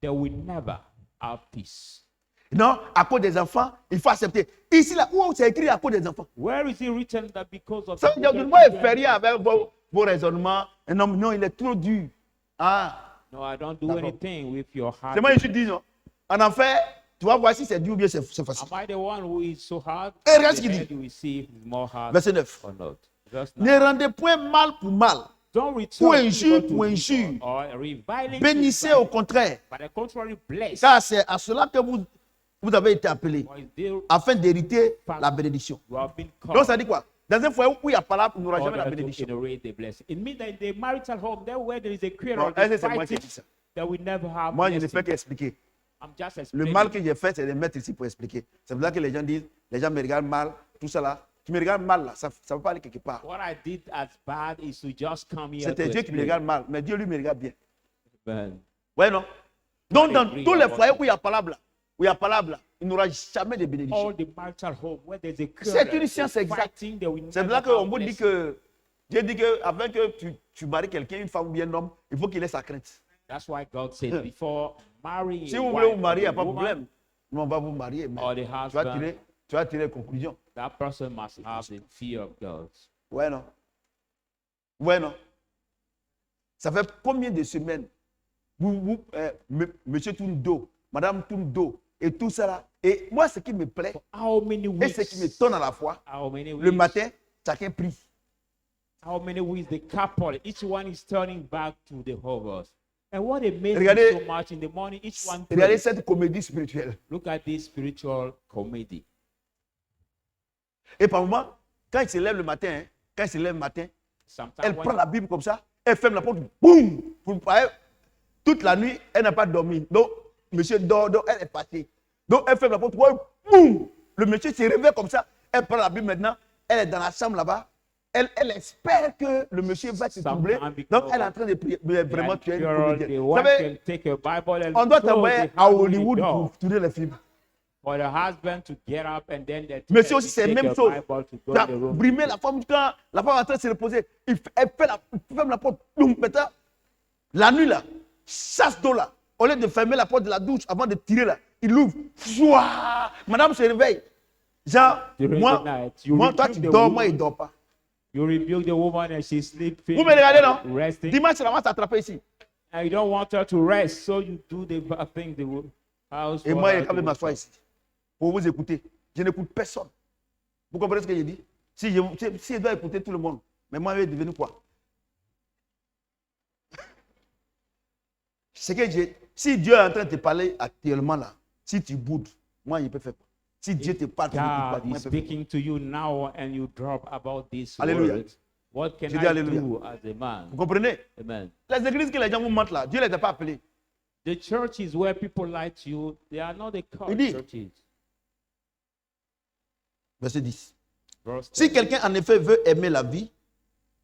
B: they will never have peace.
A: Non, à cause des enfants, il faut accepter. Ici, là, où c'est écrit à cause des enfants?
B: Where is it written that because of
A: Ça veut dire que
B: children-
A: moi, je fais rien avec vos raisonnements. Un homme, non, il est trop dur. Ah,
B: No, I don't do
A: D'accord.
B: anything with your heart.
A: c'est moi, je dis non. En enfer, tu vas voir si c'est dur ou bien c'est facile.
B: Am I the one who is so hard?
A: Et regarde ce
B: The
A: qu'il
B: head
A: dit.
B: you will see is more hard
A: Verset 9.
B: or not. Verse
A: Ne
B: 9.
A: rendez point mal pour mal.
B: Don't return
A: Ou injure
B: evil to
A: pour
B: evil
A: injure.
B: or reviling
A: Bénissez
B: to
A: au
B: evil.
A: contraire.
B: By the contrary, bless.
A: Car c'est à cela que vous avez été appelés,
B: For it's there
A: afin d'hériter la bénédiction.
B: you have been
A: Donc
B: called
A: ça dit quoi? Dans un foyer où il y a pas là, il n'y aura jamais la
B: order to
A: bénédiction.
B: generate the blessing. It means that in the marital home, there where there is a quarrel,
A: Bon,
B: there's
A: c'est moi qui ai
B: fighting,
A: dit ça.
B: that we never have
A: Moi, je ne
B: blessing.
A: fais qu'expliquer.
B: I'm just
A: Le
B: explaining.
A: mal que j'ai fait, c'est de mettre ici pour expliquer. C'est pour ça que les gens disent, les gens me regardent mal, tout ça là. Tu me regardes mal là, ça ne va pas aller quelque part.
B: What I did as bad is to just come here
A: C'était
B: to
A: Dieu qui me
B: explain.
A: regarde mal, mais Dieu lui me regarde bien.
B: Man,
A: Ouais, non? Donc, dans
B: agree
A: tous les
B: about
A: foyers où il y a palabre là, il n'y aura jamais de bénédiction.
B: all the marital home where there's a
A: C'est
B: quarrel,
A: une science exacte.
B: fighting, there will
A: C'est
B: never
A: là qu'on
B: have
A: vous dit
B: blessing.
A: que, Dieu dit que avant que tu maries quelqu'un, une femme ou bien un homme, il faut qu'il ait sa crainte.
B: That's why God said before marrying
A: Si
B: a
A: vous voulez
B: wife
A: vous marier, il n'y a
B: or
A: pas
B: a
A: de
B: woman,
A: problème. Nous, on va vous marier, mais
B: or the husband,
A: tu vas tirer les conclusions.
B: that person must have the fear of God.
A: Ouais, non? Ouais, non? Ça fait combien de semaines monsieur tourne dos, madame tourne dos, et tout ça là. Et moi, ce qui me plaît,
B: How many
A: et
B: weeks?
A: ce qui me donne à la fois,
B: How many weeks?
A: le matin, chacun prie.
B: How many weeks the couple? Each one is turning back to the others. And what amazes me
A: Regardez-
B: so much in the morning, each one
A: Regardez
B: prays.
A: cette comédie spirituelle.
B: Look at this spiritual comedy.
A: Et par moment, quand il se lève le matin, quand il se lève le matin,
B: Sometimes
A: elle
B: when
A: prend la Bible comme ça, elle ferme la porte, boum! Toute la nuit, elle n'a pas dormi. Donc, monsieur dort, donc elle est partie. Donc, elle ferme la porte, boum! Le monsieur se réveille comme ça, elle prend la Bible maintenant, elle est dans la chambre là-bas, elle espère que le monsieur va se troubler.
B: Sometimes
A: Donc, elle est en train de prier. Mais
B: They
A: vraiment,
B: are
A: tu es une
B: girl,
A: comédienne.
B: the
A: Vous
B: wife
A: savez,
B: can take a Bible and
A: on doit
B: throw
A: t'envoyer
B: the
A: à
B: Bible in
A: Hollywood
B: the door.
A: pour tourner les films.
B: For the husband to get up and then the
A: Monsieur aussi, c'est la
B: take
A: même
B: a
A: chose.
B: Bible to go
A: Tu
B: in
A: as
B: the room.
A: brimé la femme quand la femme est en train de se reposer. Elle ferme la porte. Boum, maintenant, la nuit là, chasse d'eau là. Au lieu de fermer la porte de la douche avant de tirer là, il l'ouvre. Fouah! Madame se réveille. Genre,
B: During
A: moi,
B: the night, you
A: moi, toi
B: rebuke
A: tu
B: the
A: dors, moi
B: woman.
A: il ne dort pas.
B: You rebuke the woman and she's sleeping,
A: Vous me regardez non?
B: resting.
A: Dimanche, elle va s'attraper ici.
B: And you don't want her to rest, so you do the bad thing the house.
A: Et
B: for
A: moi,
B: her
A: il est quand
B: to
A: même m'asseoir
B: wake up.
A: ici. Pour vous écouter. Je n'écoute personne. Vous comprenez ce que je dis? Si je dois écouter tout le monde, mais moi, je vais devenir quoi? C'est que si Dieu est en train de te parler actuellement là, si tu boudes, moi, il peut faire quoi? Si Dieu te parle, tu n'écoutes pas,
B: God
A: moi,
B: is
A: il peut faire quoi?
B: speaking to you now and you drop about this
A: Alléluia.
B: words. What can
A: Je dis
B: I
A: alléluia.
B: do as a man?
A: Vous comprenez?
B: Amen.
A: Les églises que les gens vous mentent là, Dieu ne les a pas appelées.
B: The churches where people like you, they are not the cult
A: Il dit-
B: churches.
A: Verset 10.
B: Verse
A: Si
B: 10.
A: quelqu'un en effet veut aimer la vie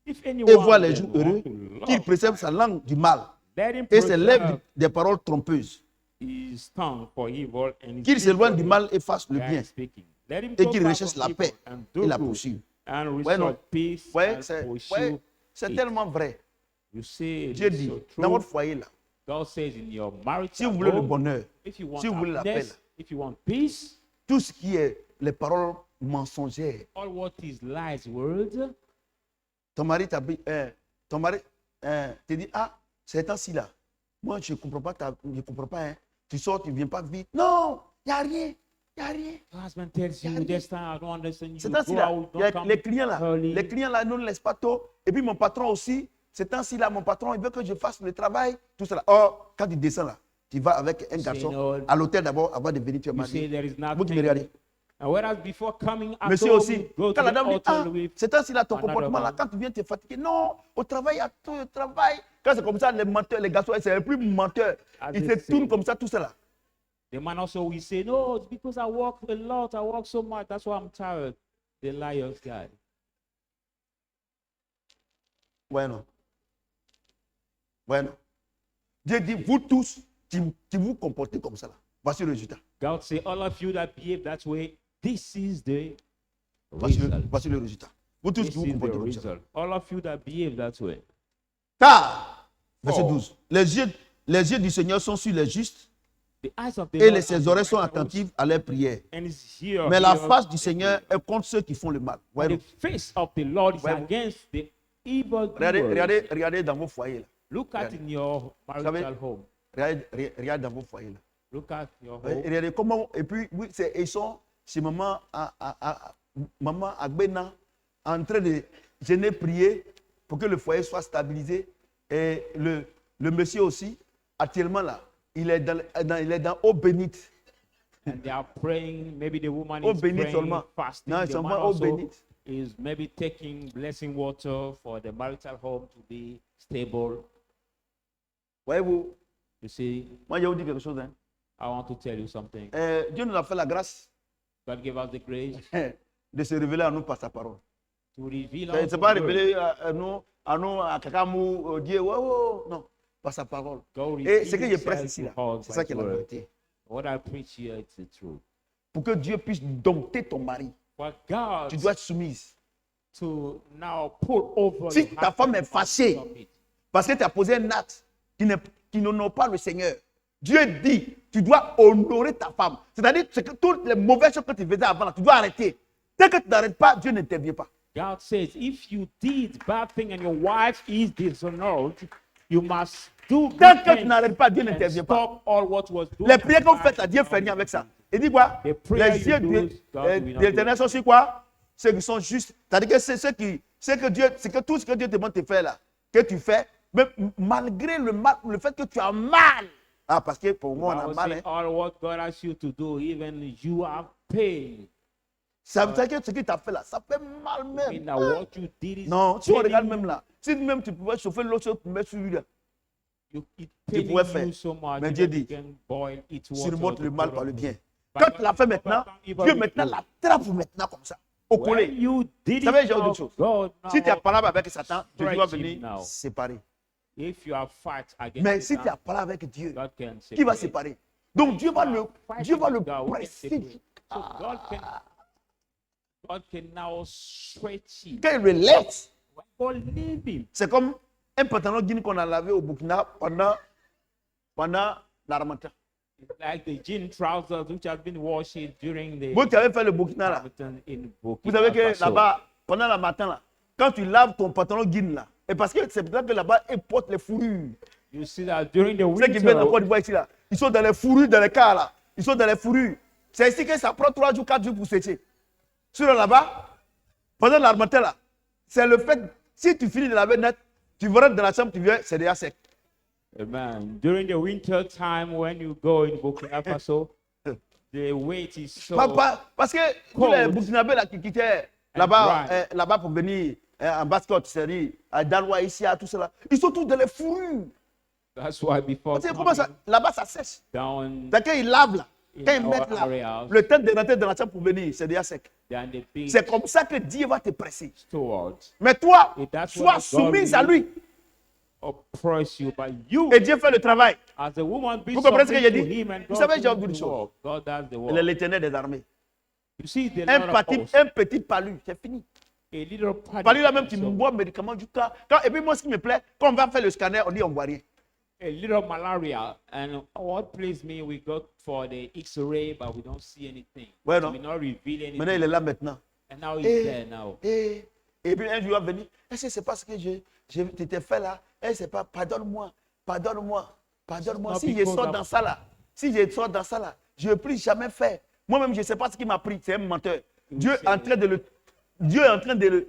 B: If
A: et
B: anyone
A: voir les
B: then
A: jours
B: want
A: heureux,
B: to
A: qu'il
B: love,
A: préserve sa langue du mal
B: let him
A: et se lève
B: preserve
A: des paroles trompeuses,
B: his tongue for evil and his
A: qu'il
B: lips
A: s'éloigne
B: for
A: du
B: evil.
A: mal et fasse le
B: Guys
A: bien,
B: speaking. Let him
A: et
B: go
A: qu'il
B: back
A: recherche
B: from
A: la
B: evil
A: paix
B: and
A: et
B: do
A: la
B: good
A: poursuive.
B: and
A: Ouais, non.
B: restore peace
A: Ouais,
B: and
A: c'est
B: pursue it.
A: tellement vrai.
B: You see,
A: Dieu
B: it's
A: dit,
B: so
A: dans votre
B: true.
A: foyer là,
B: God says in your marriage,
A: si vous voulez le bonheur,
B: if you want
A: si vous voulez la paix,
B: happiness, if you want peace,
A: tout ce qui est les paroles mensongères,
B: all what is lies words,
A: ton mari ton mari te dit, ah, c'est temps-ci là, moi je ne comprends pas, je comprends pas, hein. Tu sors, tu ne viens pas vite. Non, il n'y a rien, il n'y a rien.
B: your husband tells
A: Yeah,
B: you
A: yeah.
B: this time I don't understand you.
A: C'est temps-ci
B: Go
A: là,
B: out,
A: il y a
B: don't come
A: les clients là,
B: early.
A: ne nous laissent pas tôt. Et puis mon patron aussi, c'est temps-ci là, mon patron, il veut que je fasse le travail, tout cela. Or, quand tu descends là, tu vas avec un
B: say
A: garçon
B: no.
A: à l'hôtel d'abord avant de venir te
B: You say
A: marier.
B: there is
A: Vous qui me regardez.
B: nothing. And whereas before coming at
A: Monsieur
B: home,
A: aussi,
B: go
A: quand
B: to
A: la
B: the
A: dame dit, ah,
B: altar with
A: c'est ainsi là ton
B: another
A: comportement là,
B: man.
A: quand tu viens te fatiguer, non, au travail, il y a tout le travail. Quand c'est comme ça, les menteurs, les garçons, c'est les plus menteurs.
B: As
A: Ils
B: they
A: se tournent
B: say.
A: comme ça, tout cela.
B: The man also will say, no, it's because I work a lot, I work so much, that's why I'm tired. The liars guy.
A: Ouais, non. Ouais, non. Dieu dit, vous tous qui vous comportez comme ça là, voici le résultat.
B: God say, all of you that behave that way, this is the result.
A: Voici le résultat. Vous tous
B: This
A: qui vous
B: is the
A: comportez comme ça.
B: result. All of you that behave that way.
A: Car, verset
B: Oh.
A: 12, les yeux du Seigneur sont sur les justes
B: The eyes of the
A: et
B: Lord
A: ses
B: are
A: oreilles sont
B: righteous,
A: attentives à leurs prières.
B: and his ear
A: Mais la
B: hears
A: face du
B: the
A: Seigneur
B: prayer.
A: est contre ceux qui font le mal. Ouais,
B: The
A: non.
B: face of the Lord is
A: Ouais.
B: against the evil
A: Regardez,
B: doers.
A: regardez dans vos foyers là.
B: Look at
A: Regardez.
B: in your marital
A: savez-
B: home.
A: Regardez dans vos foyers là.
B: Look at your
A: Ouais,
B: home.
A: regardez comment, et puis, oui, ils sont chez maman Agbena en train de gêner, prier pour que le foyer soit stabilisé. Et le monsieur aussi, actuellement là, il est dans eau bénite.
B: And they are praying. Maybe the woman
A: Eau
B: is
A: bénite
B: praying,
A: seulement.
B: fasting.
A: Non,
B: The
A: seulement
B: man
A: eau
B: also
A: bénite.
B: is maybe taking blessing water for the marital home to be stable.
A: Voyez-vous,
B: You see,
A: moi je vais vous dire quelque chose. Hein.
B: I want to tell you something.
A: Dieu nous a fait la grâce
B: God gave us the grace
A: de se révéler à nous par sa parole.
B: to reveal
A: Ce
B: us
A: n'est
B: the
A: pas
B: word.
A: révéler à nous, à Kakamou, Dieu, non, par sa parole.
B: God
A: Et ce que je
B: reveals
A: presse
B: himself
A: ici, là,
B: to us
A: c'est
B: by
A: ça
B: his
A: qui est la
B: word.
A: vérité.
B: What I preach here, it's the truth.
A: Pour que Dieu puisse dompter ton mari,
B: For God
A: tu dois être soumise.
B: to now put over
A: Si
B: your
A: ta
B: husband,
A: femme est
B: you must
A: fâchée,
B: submit.
A: parce que tu as posé un acte qui n'honore pas le Seigneur, Dieu dit, tu dois honorer ta femme. C'est-à-dire que toutes les mauvaises choses que tu faisais avant, là, tu dois arrêter. Dès que tu n'arrêtes pas, Dieu n'intervient pas.
B: God says, if you did bad thing and your wife is dishonored, you must do good
A: Tant que tu
B: things
A: n'arrêtes pas, Dieu
B: and
A: n'intervient pas.
B: stop all what was doing.
A: Les prières que vous faites à Dieu, fait rien avec ça. Il dit quoi?
B: The prayer
A: Les
B: you
A: yeux
B: do,
A: de
B: God will not
A: l'Éternel sont sur quoi? Ceux qui sont justes. C'est-à-dire que c'est tout ce que Dieu te demande de faire là, que tu fais, mais malgré le mal, le fait que tu as mal. Ah, parce que pour moi, on a
B: Bible
A: mal.
B: say,
A: Hein.
B: all what God asks you to do, even you have pain.
A: Ça veut dire que ce que tu as fait là, ça fait mal
B: In
A: même.
B: that what you did is
A: Non, si on
B: paining
A: regarde
B: you.
A: même là, si même tu pouvais chauffer l'eau sur mettre sur lui là,
B: It
A: tu
B: paining
A: pouvais faire.
B: you so much
A: Mais
B: that
A: Dieu
B: you
A: dit,
B: can boil it water
A: surmonte
B: to
A: le mal
B: put
A: par
B: on
A: le
B: you.
A: bien.
B: But
A: Quand tu l'as fait maintenant,
B: overcome evil
A: Dieu
B: with
A: maintenant
B: good.
A: l'attrape maintenant comme ça. au
B: When
A: collet.
B: you did
A: Vous savez,
B: it
A: j'ai autre
B: for
A: chose.
B: God,
A: Si tu as
B: now,
A: parlé avec Satan, Dieu va
B: stretch him
A: venir
B: now.
A: séparer.
B: if you are fight against
A: Mais si tu as
B: Satan,
A: parlé avec Dieu,
B: God can
A: qui va
B: separate.
A: séparer? Donc Dieu va
B: You
A: le,
B: are fighting
A: Dieu va le
B: with God, who can
A: presser.
B: separate? So God can now stretch him.
A: Quand il le laisse,
B: When God leave him,
A: c'est comme un pantalon guine qu'on a lavé au Burkina pendant l'Harmattan.
B: it's like the jean trousers which have been washed during the
A: Vous qui avez fait le Burkina là,
B: Harmattan in
A: vous
B: Burkina
A: savez que
B: Faso.
A: là-bas, pendant la matin là, quand tu laves ton pantalon guine là, et parce que c'est peut-être que là-bas, ils portent les fourrures.
B: You see that during the
A: Ceux qui viennent en
B: winter,
A: Côte d'Ivoire ici là, ils sont dans les fourrures, dans les cars là, ils sont dans les fourrures. C'est ici que ça prend 3 jours, 4 jours pour sécher. Sur là-bas, pendant l'Harmattan là, c'est le fait, si tu finis de laver net, tu vas dans la chambre, tu viens, c'est déjà sec.
B: amen. During the winter time when you go in Burkina Faso, the weight is so
A: Parce que tous les
B: cold
A: Burkinabés là, qui quittaient
B: and
A: là-bas
B: dry.
A: là-bas pour venir en basket, c'est-à-dire à Daloa, ici, à tout cela, ils sont tous dans les fourrures.
B: That's why before
A: Tu sais comment ça,
B: coming
A: là-bas ça sèche.
B: down
A: C'est quand ils lavent là,
B: in
A: quand ils
B: our
A: mettent là,
B: areas,
A: le temps de rentrer dans la chambre pour venir, c'est déjà sec.
B: than the big
A: C'est comme ça que Dieu va te presser.
B: stores
A: Mais toi,
B: Et that's
A: sois
B: what
A: soumise
B: God
A: à lui.
B: oppress you, but you,
A: Et Dieu fait le travail.
B: as a woman, be
A: Vous comprenez ce que
B: subject
A: j'ai
B: to
A: dit?
B: him and
A: Vous
B: God
A: savez, j'ai
B: does
A: envie d'une
B: the
A: chose.
B: work. God does the
A: Il
B: work.
A: est l'éternel des armées.
B: You see, the
A: Un
B: Lord of hosts,
A: petit palu, c'est fini.
B: a little party.
A: Palu là même, tu
B: so
A: bois médicaments du cas. Et puis moi, ce qui me plaît, quand on va faire le scanner, on dit on voit rien.
B: a little malaria, and what pleased me, we got for the X-ray, but we don't see anything.
A: Ouais,
B: So
A: non.
B: we not reveal anything.
A: Maintenant, il est là maintenant.
B: And now he's
A: Et,
B: there now.
A: et puis un jour, il va venir. Est-ce que c'est pas ce que je t'étais fait là? Est-ce que c'est pas, pardonne-moi, pardonne-moi, pardonne-moi.
B: Not
A: Si je
B: because
A: sors
B: of-
A: dans ça là, si je sors dans ça là, je ne veux plus jamais faire. Moi-même, je ne sais pas ce qui m'a pris. C'est un menteur. Dieu est en train de le. Dieu est en train de le.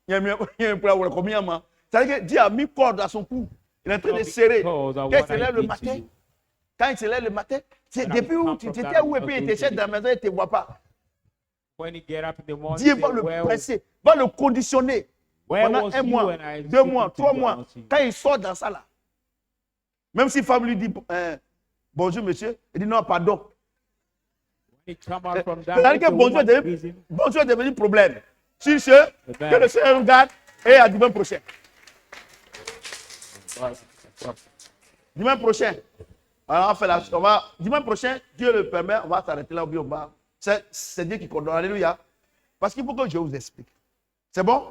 A: Il y a un problème combien moi. C'est-à-dire que Dieu a mis corde à son cou. Il est en train de
B: Not
A: serrer.
B: because of
A: Quand il
B: what
A: se
B: I
A: lève le
B: did to
A: matin,
B: you.
A: quand il se lève le matin, c'est
B: When I
A: depuis où
B: come
A: tu
B: from
A: étais
B: that,
A: où et
B: I'll
A: puis il
B: do
A: était chef
B: to
A: de la maison, il ne te voit pas.
B: When you get up in the morning,
A: Dieu
B: say,
A: va le
B: well,
A: presser, va le conditionner
B: where
A: pendant
B: was
A: un
B: you
A: mois,
B: when I
A: 2 mois,
B: speak to
A: 3
B: you
A: mois.
B: about you?
A: Quand il sort dans ça là, même si femme lui dit bonjour monsieur, il dit non, pardon.
B: When you come out from that,
A: C'est-à-dire
B: let
A: que
B: the
A: bonjour
B: woman praise him.
A: est devenu problème. Sur ce, que le Seigneur nous garde et à dimanche prochain. Dimanche prochain. Alors, dimanche prochain, Dieu le permet, on va s'arrêter là, on va. C'est Dieu qui coordonne. Alléluia. Parce qu'il faut que je vous explique. C'est bon?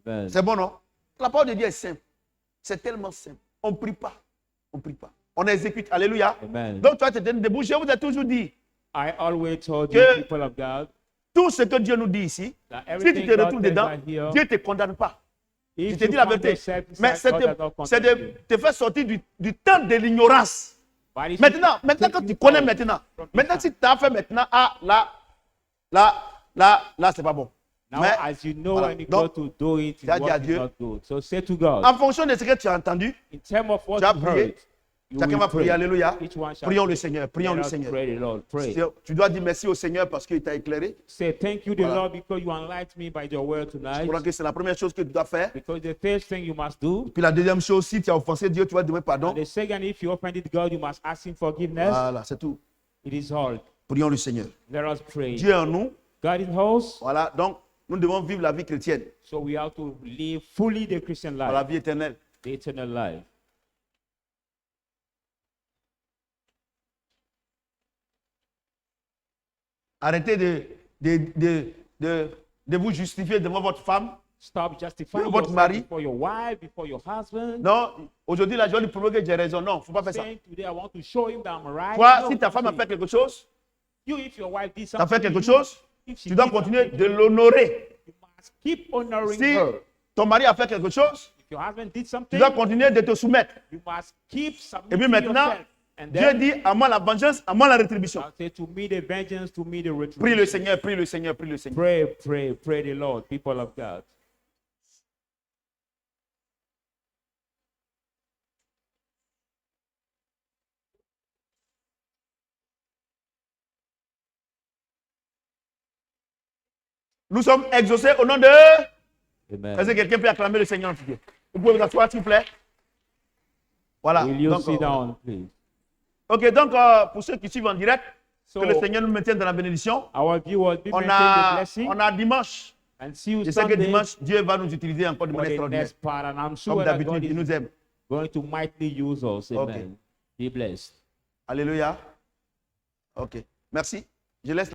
B: Amen.
A: C'est bon, non? La parole de Dieu est simple. C'est tellement simple. On ne prie pas. On ne prie pas. On exécute. Alléluia.
B: Amen.
A: Donc, toi, tu es debout. Je vous ai toujours dit,
B: I always told
A: Que-
B: you, people of God,
A: tout ce que Dieu nous dit ici,
B: that
A: si tu
B: everything
A: te
B: God
A: retrouves
B: says
A: dedans,
B: right here,
A: Dieu ne te condamne pas. Je
B: if
A: te
B: you
A: dis la
B: find
A: vérité.
B: yourself
A: Mais
B: inside,
A: c'est
B: God does not
A: de
B: condemn you.
A: te faire sortir du temps de l'ignorance.
B: But if
A: Maintenant,
B: you
A: quand
B: take
A: tu
B: you
A: connais
B: out
A: maintenant,
B: from
A: maintenant
B: this
A: si tu as fait maintenant, là, c'est pas bon.
B: Now,
A: Mais
B: as you know,
A: voilà.
B: when you
A: Donc,
B: go to do it,
A: tu as
B: it's
A: dit à
B: what
A: Dieu.
B: is not good. So say to God,
A: en fonction de ce que tu as entendu,
B: in terms of what
A: tu as
B: you
A: prié.
B: heard, you
A: Chacun
B: will
A: va prier.
B: pray.
A: Alléluia.
B: Each one shall
A: Prions
B: pray.
A: le Seigneur. Prions
B: Let
A: le
B: us
A: Seigneur.
B: pray the Lord. Pray.
A: Tu dois dire merci au Seigneur parce qu'il t'a éclairé.
B: Say thank you, the
A: Voilà.
B: Lord, because you enlightened me by your word
A: Je
B: tonight.
A: crois que c'est la première chose que tu dois faire.
B: Because the first thing you must do,
A: Puis la deuxième chose, si tu as offensé Dieu, tu vas demander pardon.
B: and the second, if you offended God, you must ask Him forgiveness.
A: Voilà, c'est tout.
B: It is hard.
A: Prions le Seigneur.
B: Let us pray.
A: Dieu est en nous.
B: God in house,
A: Voilà, donc nous devons vivre la vie chrétienne,
B: so we have to live fully the Christian
A: la
B: life,
A: vie éternelle.
B: the eternal life.
A: Arrêtez de vous justifier devant votre femme.
B: Stop justifying
A: Votre
B: yourself
A: mari.
B: before your wife, before your husband.
A: Non, aujourd'hui, là, je vais lui prouver que j'ai raison. Non, il ne faut pas faire ça.
B: Saying today, I want to show him that I'm right.
A: Toi,
B: No,
A: si ta
B: don't
A: femme a
B: say
A: fait
B: it.
A: quelque chose,
B: You, if your wife did
A: tu as
B: something,
A: fait quelque
B: to you,
A: chose,
B: if she
A: tu dois
B: did
A: continuer
B: something,
A: de l'honorer.
B: you must keep honoring
A: Si
B: her.
A: ton mari a fait quelque chose,
B: If your husband did
A: tu
B: something,
A: dois continuer de te soumettre.
B: you must keep
A: Et
B: submitting
A: puis maintenant,
B: yourself. And
A: Dieu
B: then,
A: dit à moi la vengeance, à moi la rétribution.
B: I'll say to me the vengeance, to me the
A: Prie
B: retribution.
A: le Seigneur, prie le Seigneur, prie le Seigneur.
B: Pray, pray, pray the Lord, people of God.
A: Nous sommes exaucés au nom de...
B: Amen.
A: Est-ce que quelqu'un peut acclamer le Seigneur en tout cas? Vous pouvez vous asseoir, s'il vous plaît. Voilà.
B: Will you
A: Donc,
B: sit down, please?
A: ok, donc pour ceux qui suivent en direct,
B: So
A: Que le Seigneur nous maintienne dans la bénédiction.
B: our viewers be
A: On
B: maintain the
A: a,
B: blessing
A: on a dimanche.
B: and see you
A: Je sais que
B: Sunday
A: dimanche, Dieu va nous utiliser encore de
B: for
A: manière
B: the
A: extraordinaire.
B: next part, and I'm sure
A: Comme
B: that God
A: d'habitude, il
B: is
A: nous aime.
B: going to mightily use us. Amen.
A: Okay.
B: Be blessed.
A: Alléluia. Ok. Merci. Je laisse.